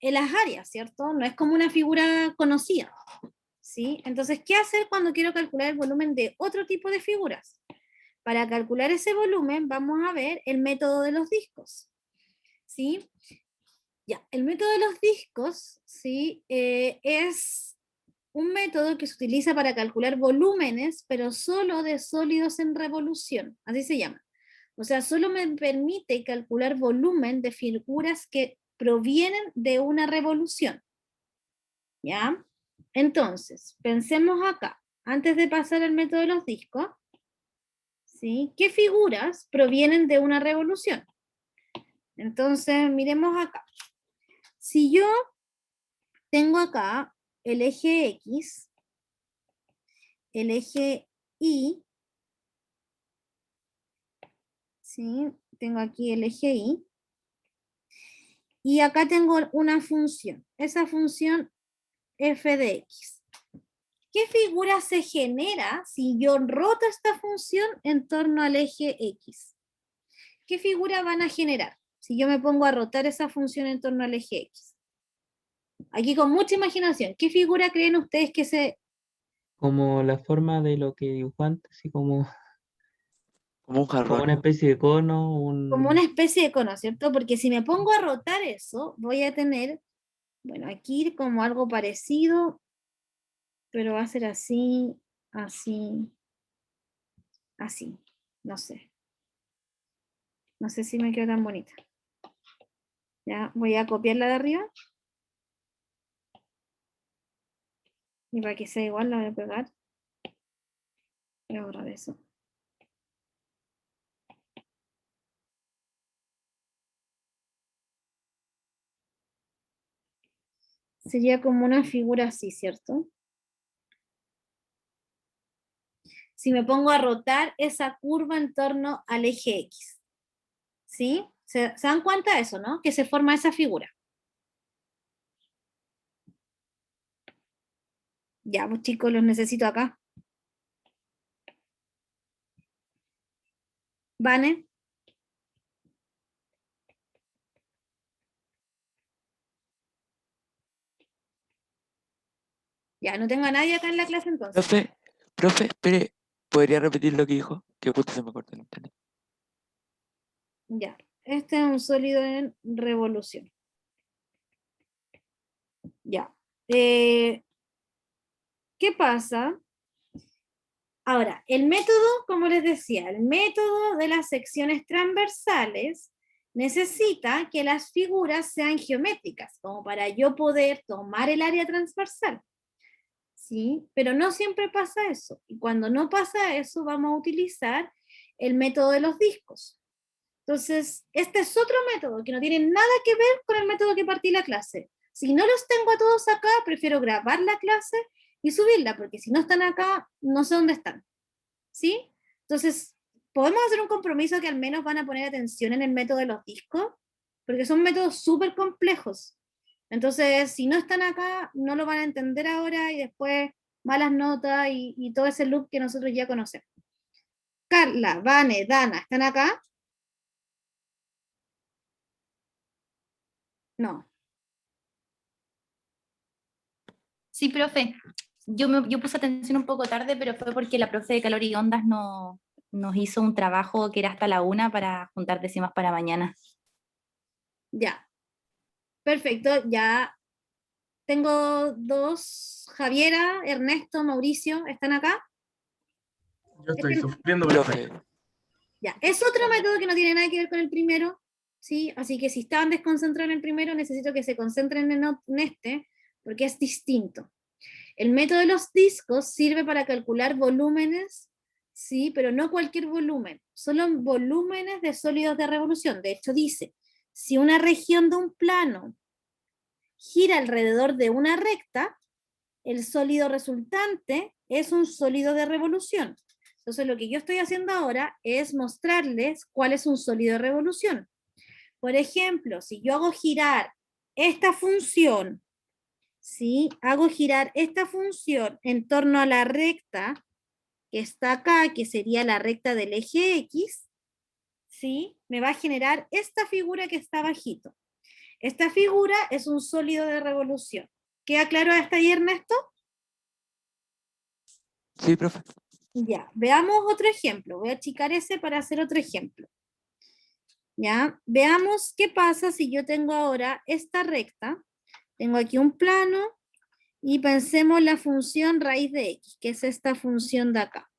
en las áreas, ¿cierto? No es como una figura conocida, ¿sí? Entonces, ¿qué hacer cuando quiero calcular el volumen de otro tipo de figuras? Para calcular ese volumen vamos a ver el método de los discos, ¿sí? Ya, el método de los discos, ¿sí? Es un método que se utiliza para calcular volúmenes, pero solo de sólidos en revolución, así se llama. O sea, solo me permite calcular volumen de figuras que provienen de una revolución. ¿Ya? Entonces, pensemos acá, antes de pasar al método de los discos, ¿sí? ¿Qué figuras provienen de una revolución? Entonces, miremos acá. Si yo tengo acá el eje X, el eje Y, ¿sí? Tengo aquí el eje Y, y acá tengo una función, esa función f de x. ¿Qué figura se genera si yo roto esta función en torno al eje x? ¿Qué figura van a generar si yo me pongo a rotar esa función en torno al eje x? Aquí con mucha imaginación, ¿qué figura creen ustedes que se... Como la forma de lo que dibujó antes, así Como un como una jarrón. especie de cono, como una especie de cono, ¿cierto? Porque si me pongo a rotar eso, voy a tener, bueno, aquí como algo parecido, pero va a ser así, así, así, no sé. No sé si me quedó tan bonita. Ya, voy a copiarla de arriba. Y para que sea igual la voy a pegar. Voy a borrar eso. Sería como una figura así, ¿cierto? Si me pongo a rotar esa curva en torno al eje X. ¿Sí? ¿Se dan cuenta de eso, no? Que se forma esa figura. Ya, pues chicos, los necesito acá. ¿Vane? Ya, no tengo a nadie acá en la clase entonces. Profe, espere, ¿podría repetir lo que dijo? Que justo se me cortó el internet. Ya, este es un sólido en revolución. Ya. ¿Qué pasa? Ahora, el método, como les decía, el método de las secciones transversales necesita que las figuras sean geométricas, como para yo poder tomar el área transversal. ¿Sí? Pero no siempre pasa eso. Y cuando no pasa eso, vamos a utilizar el método de los discos. Entonces, este es otro método que no tiene nada que ver con el método que partí la clase. Si no los tengo a todos acá, prefiero grabar la clase y subirla, porque si no están acá, no sé dónde están. ¿Sí? Entonces, ¿podemos hacer un compromiso que al menos van a poner atención en el método de los discos? Porque son métodos súper complejos. Entonces, si no están acá, no lo van a entender ahora y después malas notas y todo ese loop que nosotros ya conocemos. Carla, Vane, Dana, ¿están acá? No. Sí, profe. Yo puse atención un poco tarde, pero fue porque la profe de calor y ondas nos hizo un trabajo que era hasta la 1 para juntar décimas para mañana. Ya. Perfecto, ya. Tengo dos, Javiera, Ernesto, Mauricio, ¿están acá? Yo estoy sufriendo, Profe, Ya, es otro método que no tiene nada que ver con el primero, ¿sí? Así que si estaban desconcentrados en el primero, necesito que se concentren en este, porque es distinto. El método de los discos sirve para calcular volúmenes, sí, pero no cualquier volumen, solo volúmenes de sólidos de revolución. De hecho, dice, si una región de un plano gira alrededor de una recta, el sólido resultante es un sólido de revolución. Entonces, lo que yo estoy haciendo ahora es mostrarles cuál es un sólido de revolución. Por ejemplo, si yo hago girar esta función, ¿sí? Hago girar esta función en torno a la recta que está acá, que sería la recta del eje X, ¿sí? Me va a generar esta figura que está bajito. esta figura es un sólido de revolución. ¿Queda claro hasta ahí, Ernesto? Sí, profe. Ya, veamos otro ejemplo. Voy a achicar ese para hacer otro ejemplo. Ya, veamos qué pasa si yo tengo ahora esta recta. Tengo aquí un plano y pensemos la función raíz de x, que es esta función de acá.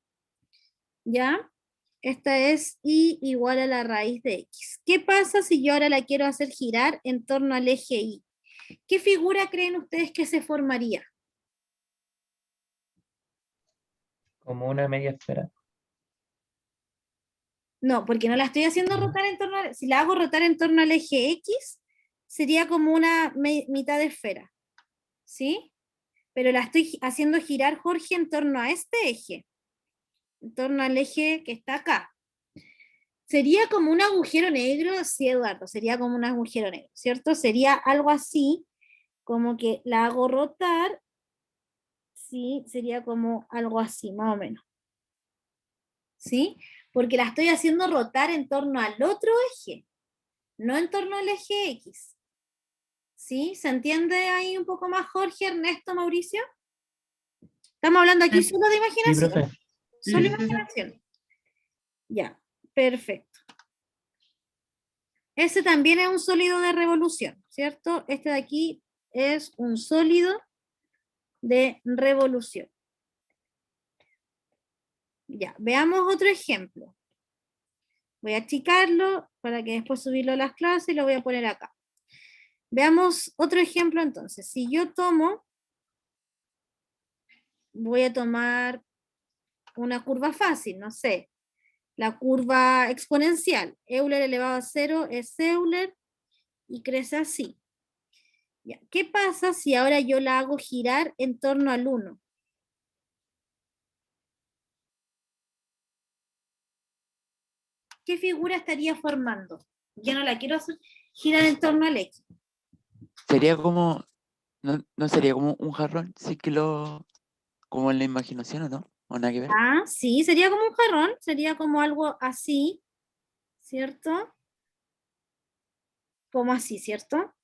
¿Ya? Esta es y igual a la raíz de x. ¿Qué pasa si yo ahora la quiero hacer girar en torno al eje y? ¿Qué figura creen ustedes que se formaría? Como una media esfera. No, porque no la estoy haciendo No. rotar en torno al... Si la hago rotar en torno al eje x, sería como una mitad de esfera. ¿Sí? Pero la estoy haciendo girar, Jorge, en torno a este eje. En torno al eje que está acá. Sería como un agujero negro, sí, Eduardo, sería como un agujero negro, ¿cierto? Sería algo así, como que la hago rotar, sí, sería como algo así, más o menos. ¿Sí? Porque la estoy haciendo rotar en torno al otro eje, no en torno al eje X. ¿Sí? ¿Se entiende ahí un poco más, Jorge, Ernesto, Mauricio? Estamos hablando aquí Sí. solo de Sí, imaginación. profe. Solo Sí, sí, sí. imaginación. Ya, perfecto. Ese también es un sólido de revolución, ¿cierto? Este de aquí es un sólido de revolución. Ya, veamos otro ejemplo. Voy a achicarlo para que después subirlo a las clases y lo voy a poner acá. Veamos otro ejemplo entonces. Si yo tomo, voy a tomar una curva fácil, no sé, la curva exponencial. Euler elevado a 0 es Euler y crece así. Ya, ¿qué pasa si ahora yo la hago girar en torno al 1? ¿Qué figura estaría formando? Yo no la quiero hacer girar en torno al X. Sería como, no sería como un jarrón, sí que lo, como en la imaginación, ¿o no? ¿O nada que ver? Ah, sí, sería como un jarrón, sería como algo así, ¿cierto? Como así, ¿cierto?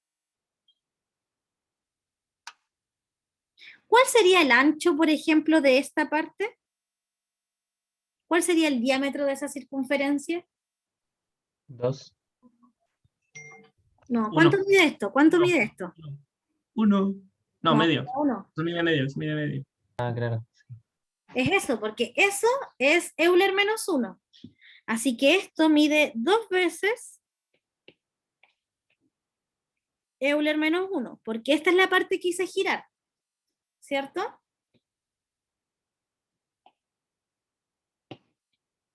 ¿Cuál sería el ancho, por ejemplo, de esta parte? ¿Cuál sería el diámetro de esa circunferencia? 2. No, Uno. ¿cuánto mide esto? ¿Cuánto Uno. mide esto? Uno. No, medio. Uno. Se mide medio, se mide medio. Ah, claro. Es eso, porque eso es Euler menos 1. Así que esto mide 2 veces Euler menos 1, porque esta es la parte que hice girar, ¿cierto?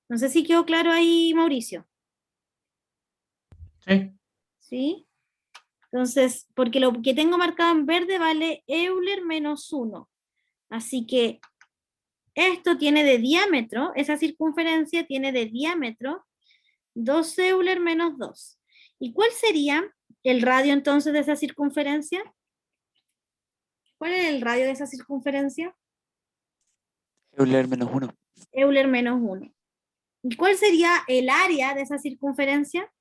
No sé si quedó claro ahí, Mauricio. Sí. ¿Sí? Entonces, porque lo que tengo marcado en verde vale Euler menos 1. Así que esto tiene de diámetro, esa circunferencia tiene de diámetro 2 Euler menos 2. ¿Y cuál sería el radio entonces de esa circunferencia? ¿Cuál es el radio de esa circunferencia? Euler menos 1. Euler menos 1. ¿Y cuál sería el área de esa circunferencia?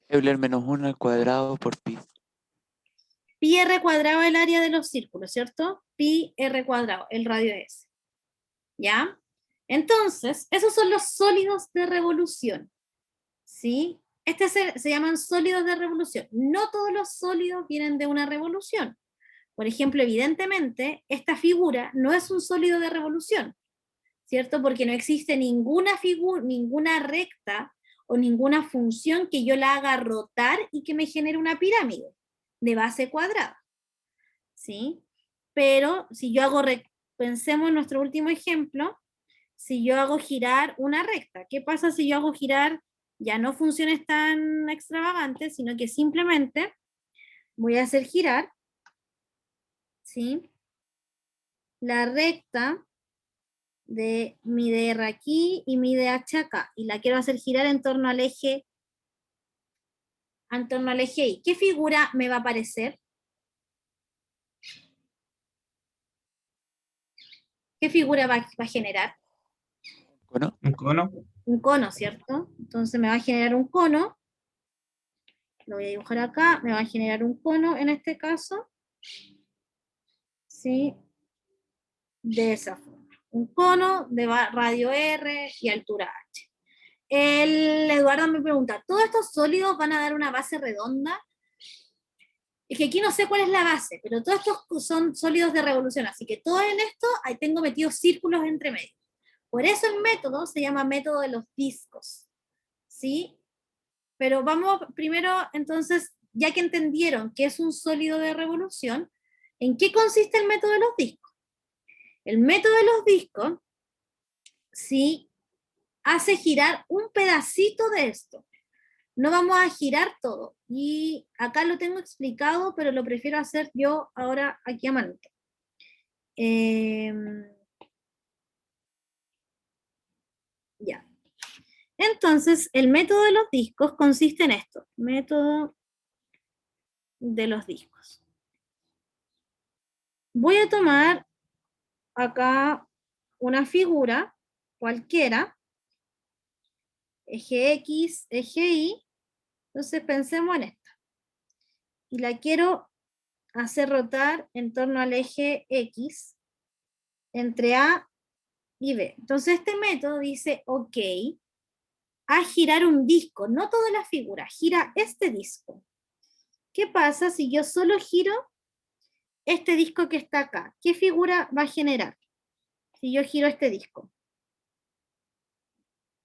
Euler menos 1 al cuadrado por pi. Pi r cuadrado es el área de los círculos, ¿cierto? Pi r cuadrado, el radio es. ¿Ya? Entonces, esos son los sólidos de revolución. ¿Sí? Se llaman sólidos de revolución. No todos los sólidos vienen de una revolución. Por ejemplo, evidentemente, esta figura no es un sólido de revolución, ¿cierto? Porque no existe ninguna figura, ninguna recta o ninguna función que yo la haga rotar y que me genere una pirámide de base cuadrada, ¿sí? Pero si yo hago, pensemos en nuestro último ejemplo, si yo hago girar una recta, ¿qué pasa si yo hago girar ya no funciones tan extravagantes, sino que simplemente voy a hacer girar, ¿sí? La recta de mi DR aquí y mi DH acá, y la quiero hacer girar en torno al eje Y. ¿Qué figura me va a aparecer? ¿Qué figura va a generar? ¿O no? Un cono. Un cono, ¿cierto? Entonces me va a generar un cono Lo voy a dibujar acá, me va a generar un cono en este caso, ¿sí? De esa forma. Un cono de radio R y altura H. El Eduardo me pregunta, ¿todos estos sólidos van a dar una base redonda? Es que aquí no sé cuál es la base, pero todos estos son sólidos de revolución, así que todo en esto, ahí tengo metidos círculos entre medio. Por eso el método se llama método de los discos, ¿sí? Pero vamos primero, entonces, ya que entendieron qué es un sólido de revolución, ¿en qué consiste el método de los discos? El método de los discos, sí, hace girar un pedacito de esto. No vamos a girar todo. Y acá lo tengo explicado, pero lo prefiero hacer yo ahora aquí a mano. Ya. Entonces, el método de los discos consiste en esto. Método de los discos. Voy a tomar acá una figura cualquiera, eje X, eje Y. Entonces pensemos en esta. Y la quiero hacer rotar en torno al eje X entre A y B. Entonces este método dice, ok, a girar un disco, no toda la figura, gira este disco. ¿Qué pasa si yo solo giro este disco que está acá? ¿Qué figura va a generar si yo giro este disco?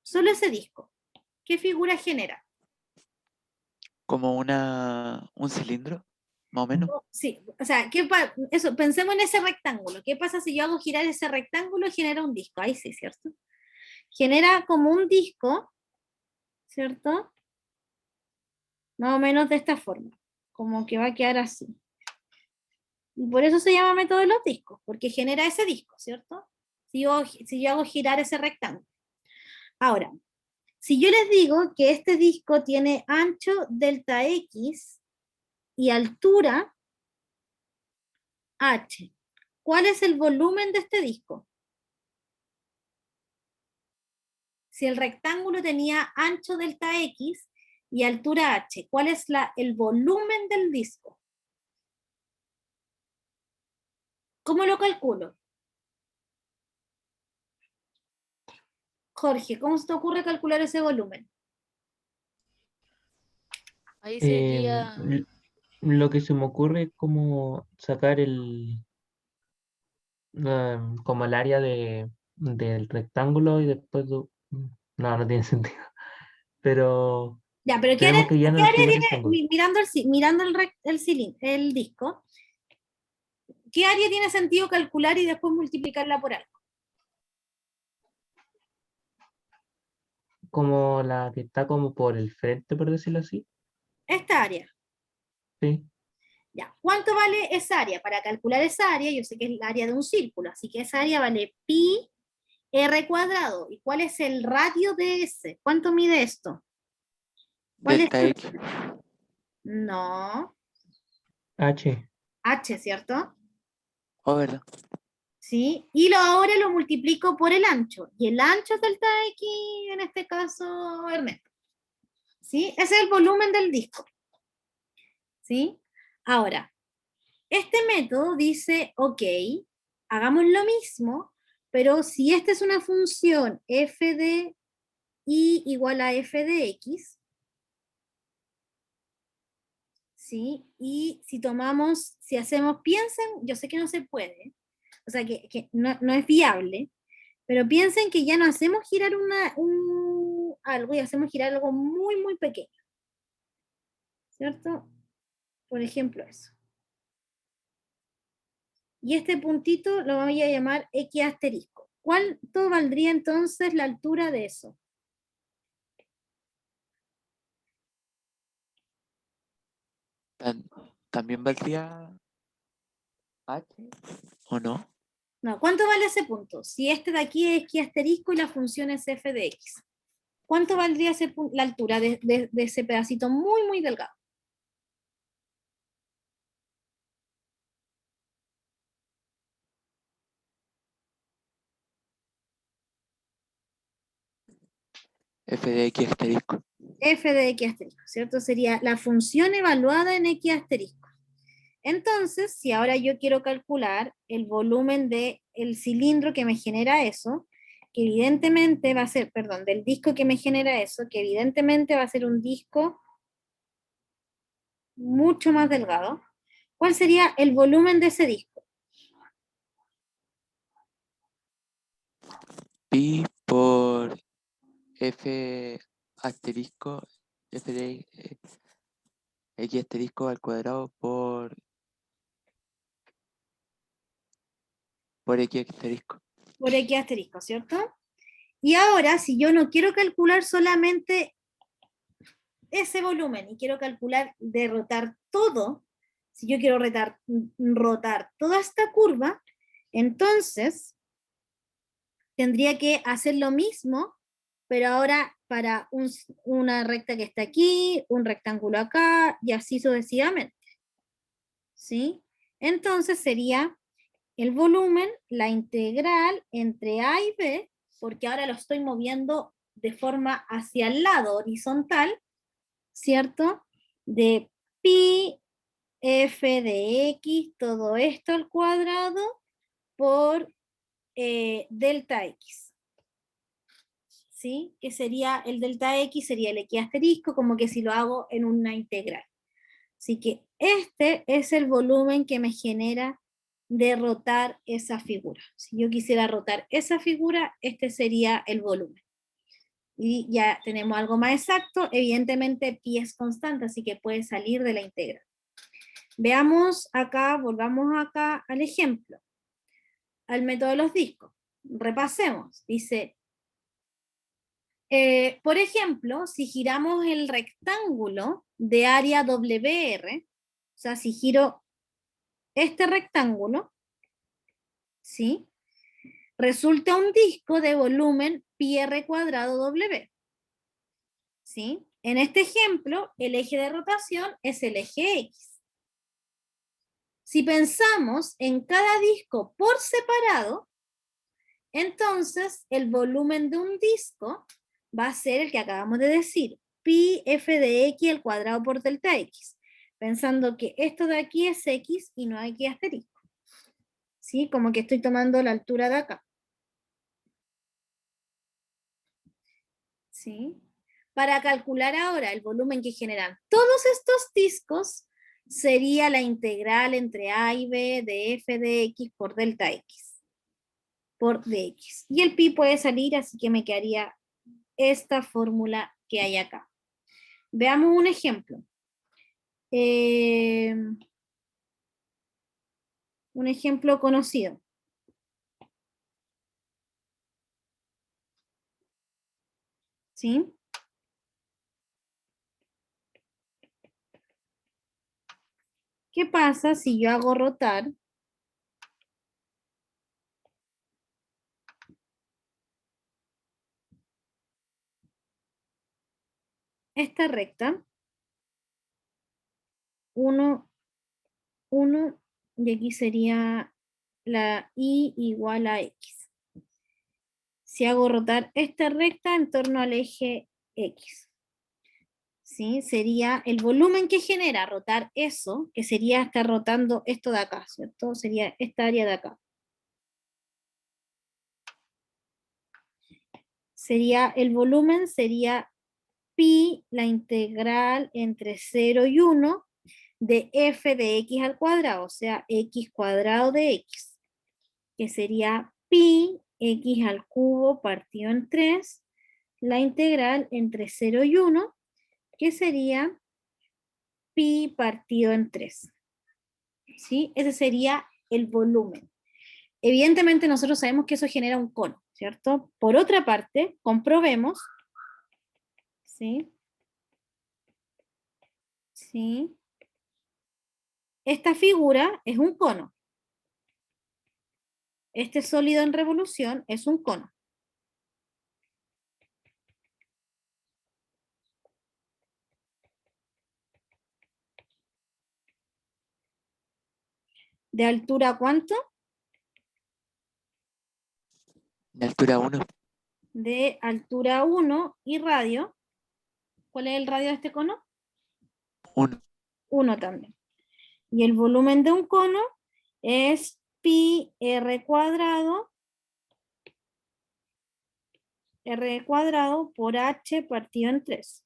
Solo ese disco. ¿Qué figura genera? Como un cilindro, más o menos. Sí, o sea, eso, pensemos en ese rectángulo. ¿Qué pasa si yo hago girar ese rectángulo y genera un disco? Ahí sí, ¿cierto? Genera como un disco, ¿cierto? Más o menos de esta forma, como que va a quedar así. Y por eso se llama método de los discos, porque genera ese disco, ¿cierto? Si yo hago girar ese rectángulo. Ahora, si yo les digo que este disco tiene ancho delta X y altura H, ¿cuál es el volumen de este disco? Si el rectángulo tenía ancho delta X y altura H, ¿cuál es el volumen del disco? ¿Cómo lo calculo? Jorge, ¿cómo se te ocurre calcular ese volumen? Ahí Em, sería, l- lo que se me ocurre es como sacar como el área del rectángulo y después... No, no tiene sentido. Pero Ya, pero tenemos que qué guiarnos el área primer tiene, rectángulo. mirando el disco, qué área tiene sentido calcular y después multiplicarla por algo? Como la que está como por el frente, por decirlo así. Esta área. Sí. Ya, ¿cuánto vale esa área? Para calcular esa área, yo sé que es el área de un círculo, así que esa área vale pi r cuadrado. ¿Y cuál es el radio de ese? ¿Cuánto mide esto? ¿Cuál es? Delta X. No, H. h, ¿cierto? Oh, ¿verdad? ¿Sí? Y ahora lo multiplico por el ancho. Y el ancho es delta X, en este caso, Ernesto. ¿Sí? Ese es el volumen del disco. ¿Sí? Ahora, este método dice, ok, hagamos lo mismo, pero si esta es una función f de y igual a f de x, ¿sí? Y si hacemos, piensen, yo sé que no se puede, o sea, que no es viable, pero piensen que ya no hacemos girar algo y hacemos girar algo muy, muy pequeño, ¿cierto? Por ejemplo, eso. Y este puntito lo voy a llamar X asterisco. ¿Cuánto valdría entonces la altura de eso? Tam- ¿También valdría H o no? No, ¿cuánto vale ese punto? Si este de aquí es X asterisco y la función es f de x. ¿Cuánto valdría la altura de ese pedacito muy, muy delgado? F de X asterisco. F de X asterisco, ¿cierto? Sería la función evaluada en X asterisco. Entonces, si ahora yo quiero calcular el volumen del cilindro que me genera eso, que evidentemente va a ser, perdón, del disco que me genera eso, que evidentemente va a ser un disco mucho más delgado, ¿cuál sería el volumen de ese disco? Pi por F asterisco, F de X asterisco al cuadrado por X asterisco. Por X asterisco, ¿cierto? Y ahora, si yo no quiero calcular solamente ese volumen y quiero calcular de rotar todo, si yo quiero rotar toda esta curva, entonces tendría que hacer lo mismo, pero ahora para una recta que está aquí, un rectángulo acá, y así sucesivamente. ¿Sí? Entonces sería el volumen, la integral entre A y B, porque ahora lo estoy moviendo de forma hacia el lado horizontal, ¿cierto? De pi f de x, todo esto al cuadrado, por delta x. ¿Sí? Que sería el delta x, sería el x asterisco, como que si lo hago en una integral. Así que este es el volumen que me genera de rotar esa figura. Si yo quisiera rotar esa figura, este sería el volumen. Y ya tenemos algo más exacto. Evidentemente pi es constante, así que puede salir de la integral. Veamos acá, volvamos acá al ejemplo, al método de los discos. Repasemos. Dice, por ejemplo, si giramos el rectángulo de área WR, o sea, si giro este rectángulo, ¿sí? Resulta un disco de volumen pi r cuadrado W. ¿Sí? En este ejemplo, el eje de rotación es el eje X. Si pensamos en cada disco por separado, entonces el volumen de un disco va a ser el que acabamos de decir, pi f de x al cuadrado por delta x, pensando que esto de aquí es x y no hay x asterisco. ¿Sí? Como que estoy tomando la altura de acá. ¿Sí? Para calcular ahora el volumen que generan todos estos discos, sería la integral entre a y b de f de x por delta x, por dx. Y el pi puede salir, así que me quedaría esta fórmula que hay acá. Veamos un ejemplo. Un ejemplo conocido. ¿Sí? ¿Qué pasa si yo hago rotar esta recta? 1, 1, y aquí sería la y igual a x. Si hago rotar esta recta en torno al eje x, ¿sí? Sería el volumen que genera rotar eso, que sería estar rotando esto de acá, ¿cierto? Sería esta área de acá. Sería, el volumen sería pi, la integral entre 0 y 1, de f de x al cuadrado, o sea, x cuadrado de x, que sería pi x al cubo partido en 3, la integral entre 0 y 1, que sería pi partido en 3. ¿Sí? Ese sería el volumen. Evidentemente nosotros sabemos que eso genera un cono, ¿cierto? Por otra parte, comprobemos, ¿sí? ¿Sí? Esta figura es un cono. Este sólido en revolución es un cono. ¿De altura cuánto? De altura 1. de altura 1 y radio. ¿Cuál es el radio de este cono? 1. 1 también. Y el volumen de un cono es pi r cuadrado por h partido en 3.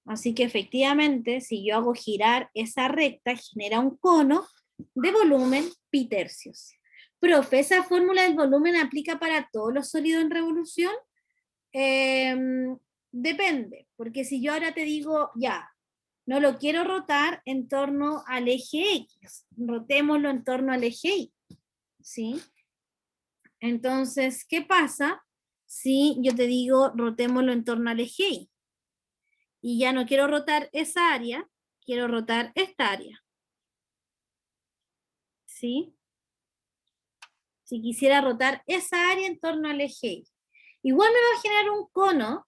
Así que efectivamente, si yo hago girar esa recta, genera un cono de volumen pi tercios. Profe, ¿esa fórmula del volumen aplica para todos los sólidos en revolución? Depende, porque si yo ahora te digo, ya, no lo quiero rotar en torno al eje X, rotémoslo en torno al eje Y, ¿sí? Entonces, ¿qué pasa si yo te digo rotémoslo en torno al eje Y? Y ya no quiero rotar esa área, quiero rotar esta área. ¿Sí? Si quisiera rotar esa área en torno al eje Y. Igual me va a generar un cono,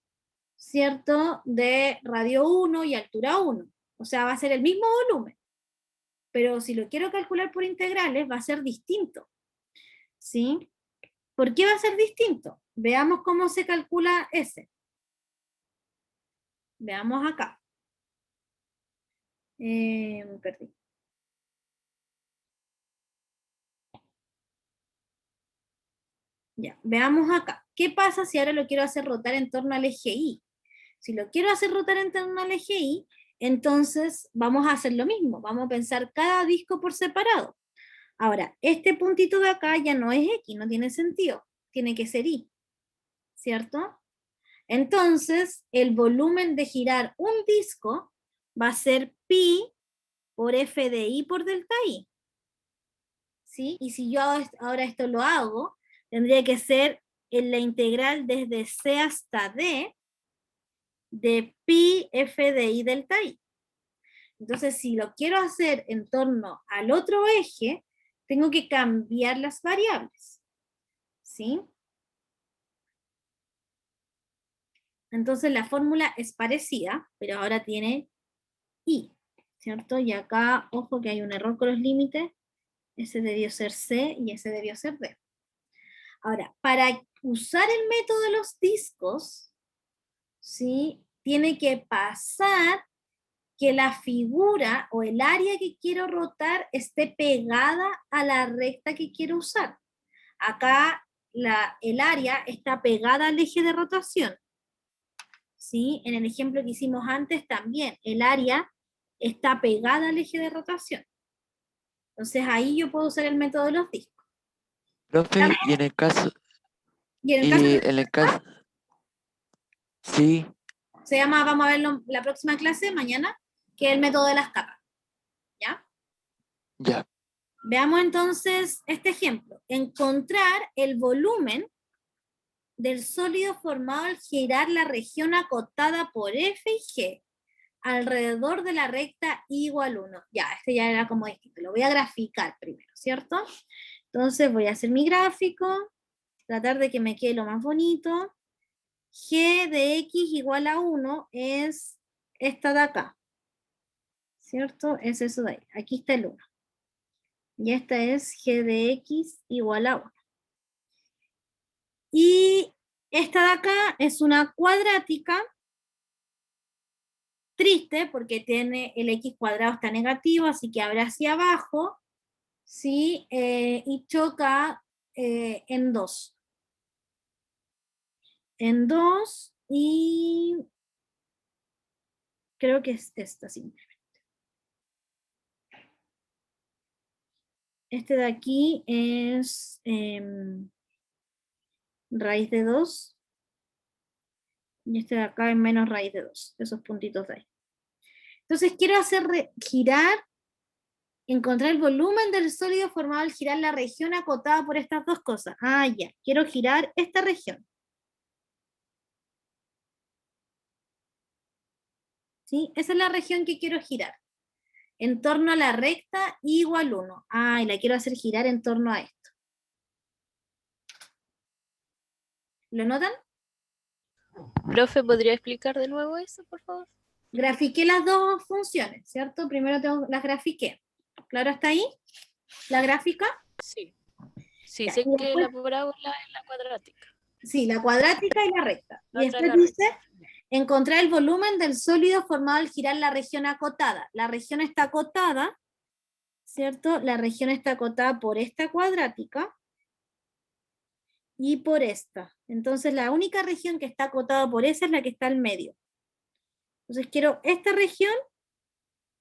¿cierto? De radio 1 y altura 1. O sea, va a ser el mismo volumen. Pero si lo quiero calcular por integrales, va a ser distinto. ¿Sí? ¿Por qué va a ser distinto? Veamos cómo se calcula ese. Veamos acá. Me perdí. Ya, veamos acá. ¿Qué pasa si ahora lo quiero hacer rotar en torno al eje Y? Si lo quiero hacer rotar en torno al eje Y, entonces vamos a hacer lo mismo. Vamos a pensar cada disco por separado. Ahora, este puntito de acá ya no es X, no tiene sentido. Tiene que ser Y, ¿cierto? Entonces, el volumen de girar un disco va a ser pi por f de I por delta I. ¿Sí? Y si yo ahora esto lo hago, tendría que ser en la integral desde C hasta D de pi f de I delta I. Entonces, si lo quiero hacer en torno al otro eje, tengo que cambiar las variables. ¿Sí? Entonces la fórmula es parecida, pero ahora tiene I, ¿cierto? Y acá, ojo que hay un error con los límites. Ese debió ser C y ese debió ser D. Ahora, para usar el método de los discos, ¿sí? Tiene que pasar que la figura o el área que quiero rotar esté pegada a la recta que quiero usar. Acá el área está pegada al eje de rotación. ¿Sí? En el ejemplo que hicimos antes también, el área está pegada al eje de rotación. Entonces ahí yo puedo usar el método de los discos. Profe, y en el caso, Y en el caso y en el caso, sí, se llama, vamos a verlo la próxima clase, mañana, que es el método de las capas. ¿Ya? ya. Veamos entonces este ejemplo. Encontrar el volumen del sólido formado al girar la región acotada por F y G alrededor de la recta I igual 1. Ya, este ya era como distinto. Lo voy a graficar primero, ¿cierto? Entonces voy a hacer mi gráfico, tratar de que me quede lo más bonito. G de X igual a 1 es esta de acá, ¿cierto? Es eso de ahí. Aquí está el 1. Y esta es G de X igual a 1. Y esta de acá es una cuadrática triste porque tiene el X cuadrado está negativo, así que abre hacia abajo, ¿sí? Y choca en 2. En 2 y creo que es esta simplemente. Este de aquí es raíz de 2. Y este de acá es menos raíz de 2. Esos puntitos de ahí. Entonces quiero hacer girar, encontrar el volumen del sólido formado al girar la región acotada por estas dos cosas. Ah, ya. Quiero girar esta región. ¿Sí? Esa es la región que quiero girar. En torno a la recta igual 1. Ah, y la quiero hacer girar en torno a esto. ¿Lo notan? Profe, ¿podría explicar de nuevo eso, por favor? Grafiqué las dos funciones, ¿cierto? Primero las grafiqué. ¿Claro hasta ahí? ¿La gráfica? Sí. Sí, Ya, sé y que después- la parábola es la cuadrática. Sí, la cuadrática y la recta. La Y otra después es la dice, encontrar el volumen del sólido formado al girar la región acotada. La región está acotada, ¿cierto? La región está acotada por esta cuadrática y por esta. Entonces la única región que está acotada por esa es la que está al medio. Entonces quiero esta región,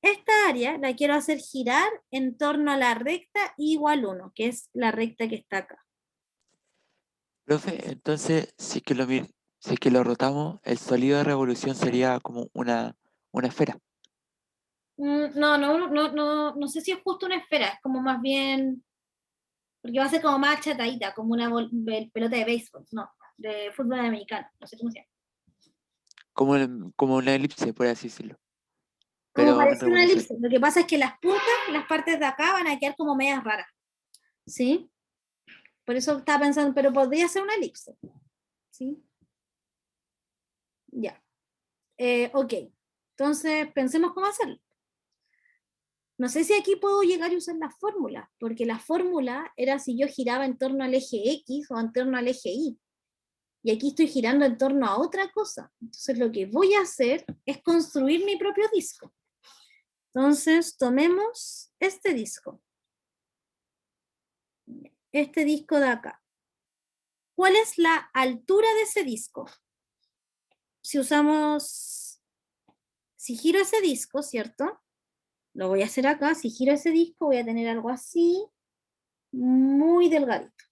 esta área, la quiero hacer girar en torno a la recta igual 1, que es la recta que está acá. Profe, entonces, si es que lo rotamos, el sólido de revolución sería como una esfera. No sé si es justo una esfera, es como más bien, porque va a ser como más achatadita, como una pelota de béisbol, no, de fútbol americano, no sé cómo se llama. Como una elipse, por así decirlo. Como Pero en parece una revolución. elipse. Lo que pasa es que las puntas, las partes de acá van a quedar como medias raras. ¿Sí? Por eso estaba pensando, pero podría ser una elipse. ¿Sí? Ya. Ok. Entonces, pensemos cómo hacerlo. No sé si aquí puedo llegar y usar la fórmula, porque la fórmula era si yo giraba en torno al eje X o en torno al eje Y. Y aquí estoy girando en torno a otra cosa. Entonces lo que voy a hacer es construir mi propio disco. Entonces tomemos este disco. Este disco de acá. ¿Cuál es la altura de ese disco? Si giro ese disco, ¿cierto? Lo voy a hacer acá. Si giro ese disco voy a tener algo así, muy delgadito.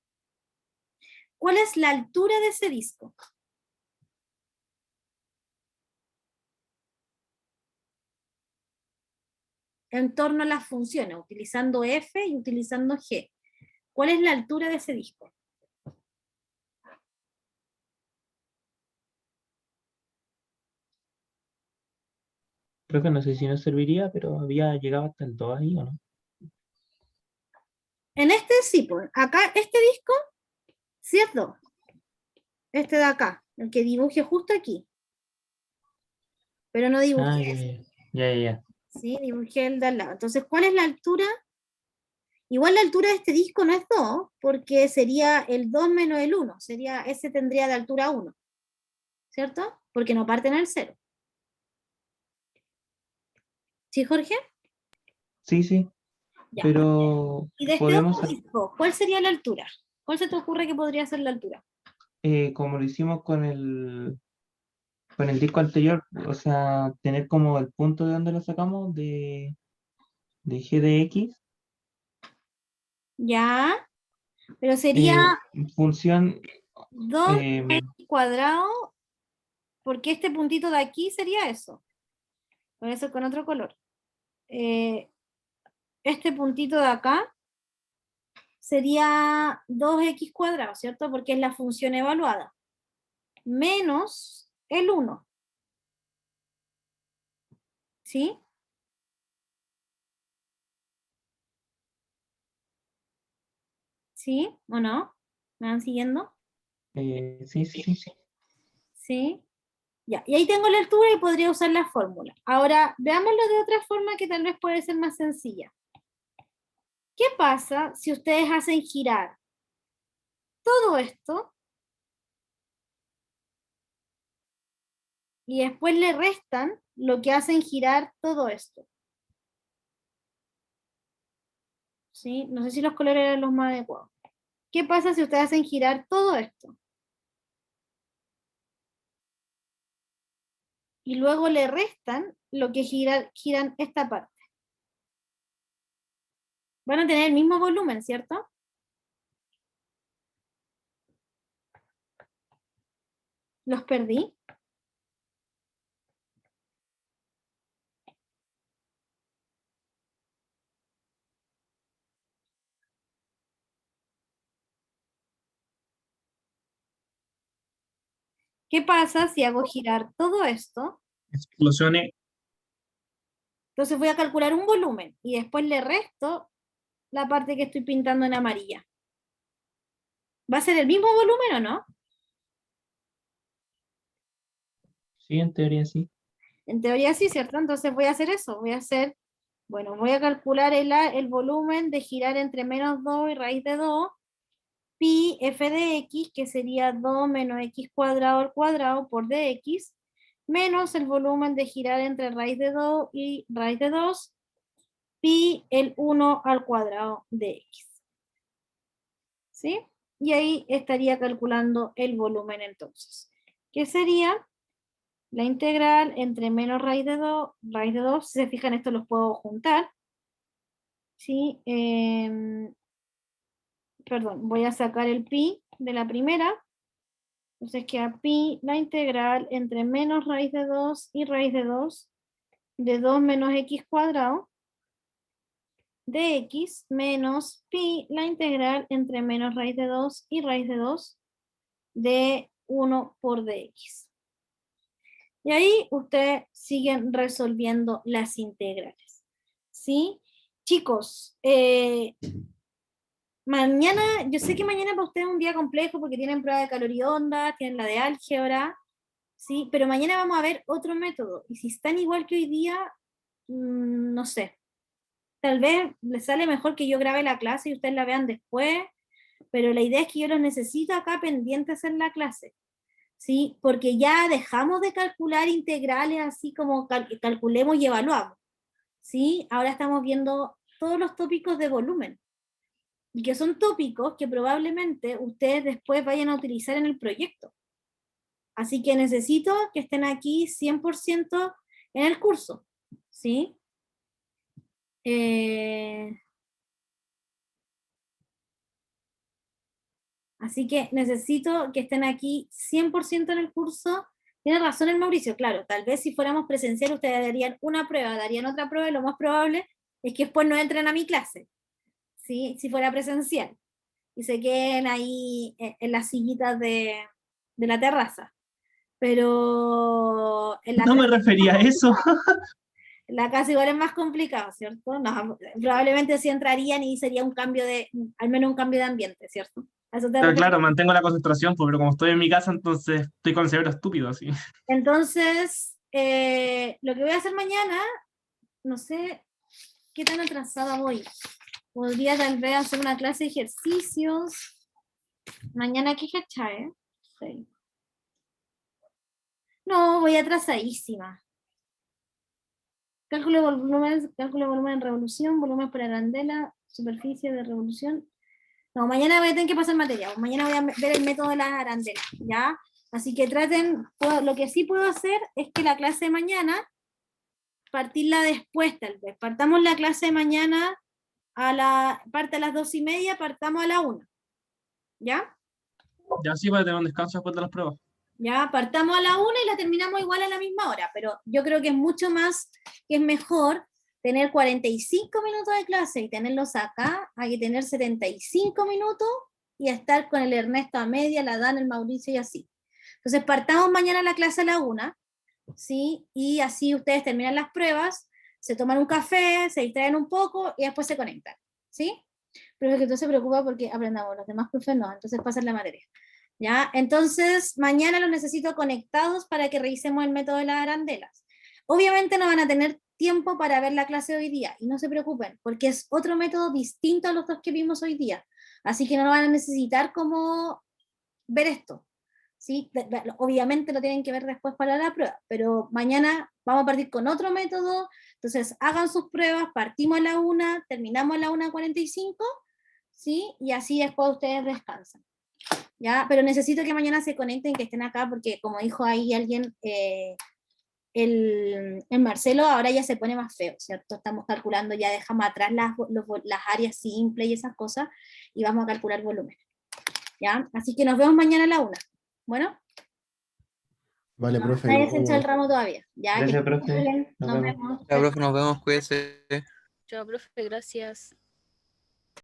¿Cuál es la altura de ese disco? En torno a las funciones, utilizando F y utilizando G. ¿Cuál es la altura de ese disco? Creo que no sé si nos serviría, pero había llegado hasta el 2 ahí, ¿o no? En este sí, pues, acá, este disco, ¿cierto? Este de acá, el que dibuje justo aquí. Pero no dibujé Ah, ese, ya. ¿sí? Dibujé el de al lado. Entonces, ¿cuál es la altura? Igual la altura de este disco no es 2, porque sería el 2 menos el 1. Ese tendría de altura 1, ¿cierto? Porque no parten al 0. ¿Sí, Jorge? Sí, Ya. pero Y de este podemos, otro disco, ¿cuál sería la altura? ¿Cuál se te ocurre que podría ser la altura? como lo hicimos con el disco anterior, o sea, tener como el punto de donde lo sacamos de G de X, Ya, pero sería función, 2 eh, cuadrado, porque este puntito de aquí sería eso. Por eso con otro color. Este puntito de acá sería 2x cuadrado, ¿cierto? Porque es la función evaluada. Menos el 1. ¿Sí? ¿Sí o no? ¿Me van siguiendo? sí. ¿Sí? Ya, y ahí tengo la altura y podría usar la fórmula. Ahora, veámoslo de otra forma que tal vez puede ser más sencilla. ¿Qué pasa si ustedes hacen girar todo esto y después le restan lo que hacen girar todo esto? ¿Sí? No sé si los colores eran los más adecuados. ¿Qué pasa si ustedes hacen girar todo esto? Y luego le restan lo que giran esta parte. Van a tener el mismo volumen, ¿cierto? Los perdí. ¿Qué pasa si hago girar todo esto? Explosiones. Entonces voy a calcular un volumen y después le resto la parte que estoy pintando en amarilla. ¿Va a ser el mismo volumen o no? Sí, en teoría sí. En teoría sí, ¿cierto? Entonces voy a hacer eso. Voy a calcular el volumen de girar entre -2 y raíz de 2 pi f de x, que sería 2 menos x cuadrado al cuadrado por dx, menos el volumen de girar entre raíz de 2 y raíz de 2, pi el 1 al cuadrado de x. ¿Sí? Y ahí estaría calculando el volumen entonces. ¿Qué sería? La integral entre menos raíz de 2, si se fijan, esto los puedo juntar. ¿Sí? Perdón, voy a sacar el pi de la primera. Entonces queda pi, la integral entre menos raíz de 2 y raíz de 2, de 2 menos x cuadrado, de x, menos pi, la integral entre menos raíz de 2 y raíz de 2, de 1 por dx. Y ahí ustedes siguen resolviendo las integrales. ¿Sí? Chicos, mañana, yo sé que mañana para ustedes es un día complejo porque tienen prueba de caloría-onda, tienen la de álgebra, ¿sí? Pero mañana vamos a ver otro método. Y si están igual que hoy día, no sé. Tal vez les sale mejor que yo grabe la clase y ustedes la vean después, pero la idea es que yo los necesito acá pendientes en la clase. ¿Sí? Porque ya dejamos de calcular integrales así como calculemos y evaluamos. ¿Sí? Ahora estamos viendo todos los tópicos de volumen. Y que son tópicos que probablemente ustedes después vayan a utilizar en el proyecto. Así que necesito que estén aquí 100% en el curso. ¿Sí? Así que necesito que estén aquí 100% en el curso. Tiene razón el Mauricio, claro, tal vez si fuéramos presencial ustedes darían una prueba, darían otra prueba y lo más probable es que después no entren a mi clase, ¿sí? Si fuera presencial. Y se queden ahí en las sillitas de la terraza. Pero en la No me casa refería a eso. en la casa igual es más complicado, ¿cierto? No, probablemente sí entrarían y sería un cambio al menos un cambio de ambiente, ¿cierto? ¿A eso te Pero refieres? claro, mantengo la concentración, pues, pero como estoy en mi casa, entonces estoy con el cerebro estúpido, así. Entonces, lo que voy a hacer mañana, no sé qué tan atrasada voy. Podría tal vez hacer una clase de ejercicios. Mañana, ¿qué fecha, Sí. No, voy atrasadísima. Cálculo de volumen en revolución, volumen por arandela, superficie de revolución. No, mañana voy a tener que pasar materia. Mañana voy a ver el método de las arandelas, ¿ya? Así que traten, lo que sí puedo hacer es que la clase de mañana, partirla después tal vez. Partamos la clase de mañana parte a las 2:30, partamos a la 1. ¿Ya? Ya sí, para tener un descanso después de las pruebas. Ya, partamos a la 1 y la terminamos igual a la misma hora, pero yo creo que es mucho más, que es mejor tener 45 minutos de clase y tenerlos acá, hay que tener 75 minutos y estar con el Ernesto a media, la Dana, el Mauricio y así. Entonces partamos mañana la clase a la 1, ¿sí? Y así ustedes terminan las pruebas, se toman un café, se distraen un poco y después se conectan, ¿sí? Pero es que tú se preocupa porque aprendamos, los demás profes no, entonces pasan la materia. ¿Ya? Entonces, mañana los necesito conectados para que revisemos el método de las arandelas. Obviamente no van a tener tiempo para ver la clase de hoy día, y no se preocupen, porque es otro método distinto a los dos que vimos hoy día. Así que no van a necesitar como ver esto. ¿Sí? Obviamente lo tienen que ver después para la prueba, pero mañana vamos a partir con otro método, entonces hagan sus pruebas, partimos a la 1, terminamos a la 1:45, ¿sí? Y así después ustedes descansan. ¿Ya? Pero necesito que mañana se conecten, que estén acá, porque como dijo ahí alguien, el Marcelo ahora ya se pone más feo, ¿cierto? Estamos calculando, ya dejamos atrás las áreas simples y esas cosas, y vamos a calcular volumen. ¿Ya? Así que nos vemos mañana a la 1. Bueno. Vale, No, profe. nadie nos se echó el vemos. ramo todavía. Ya, que Gracias, estén muy profe. bien. Nos Nos vemos. vemos. Ya, profe, nos vemos, cuídese. Chao, profe, gracias.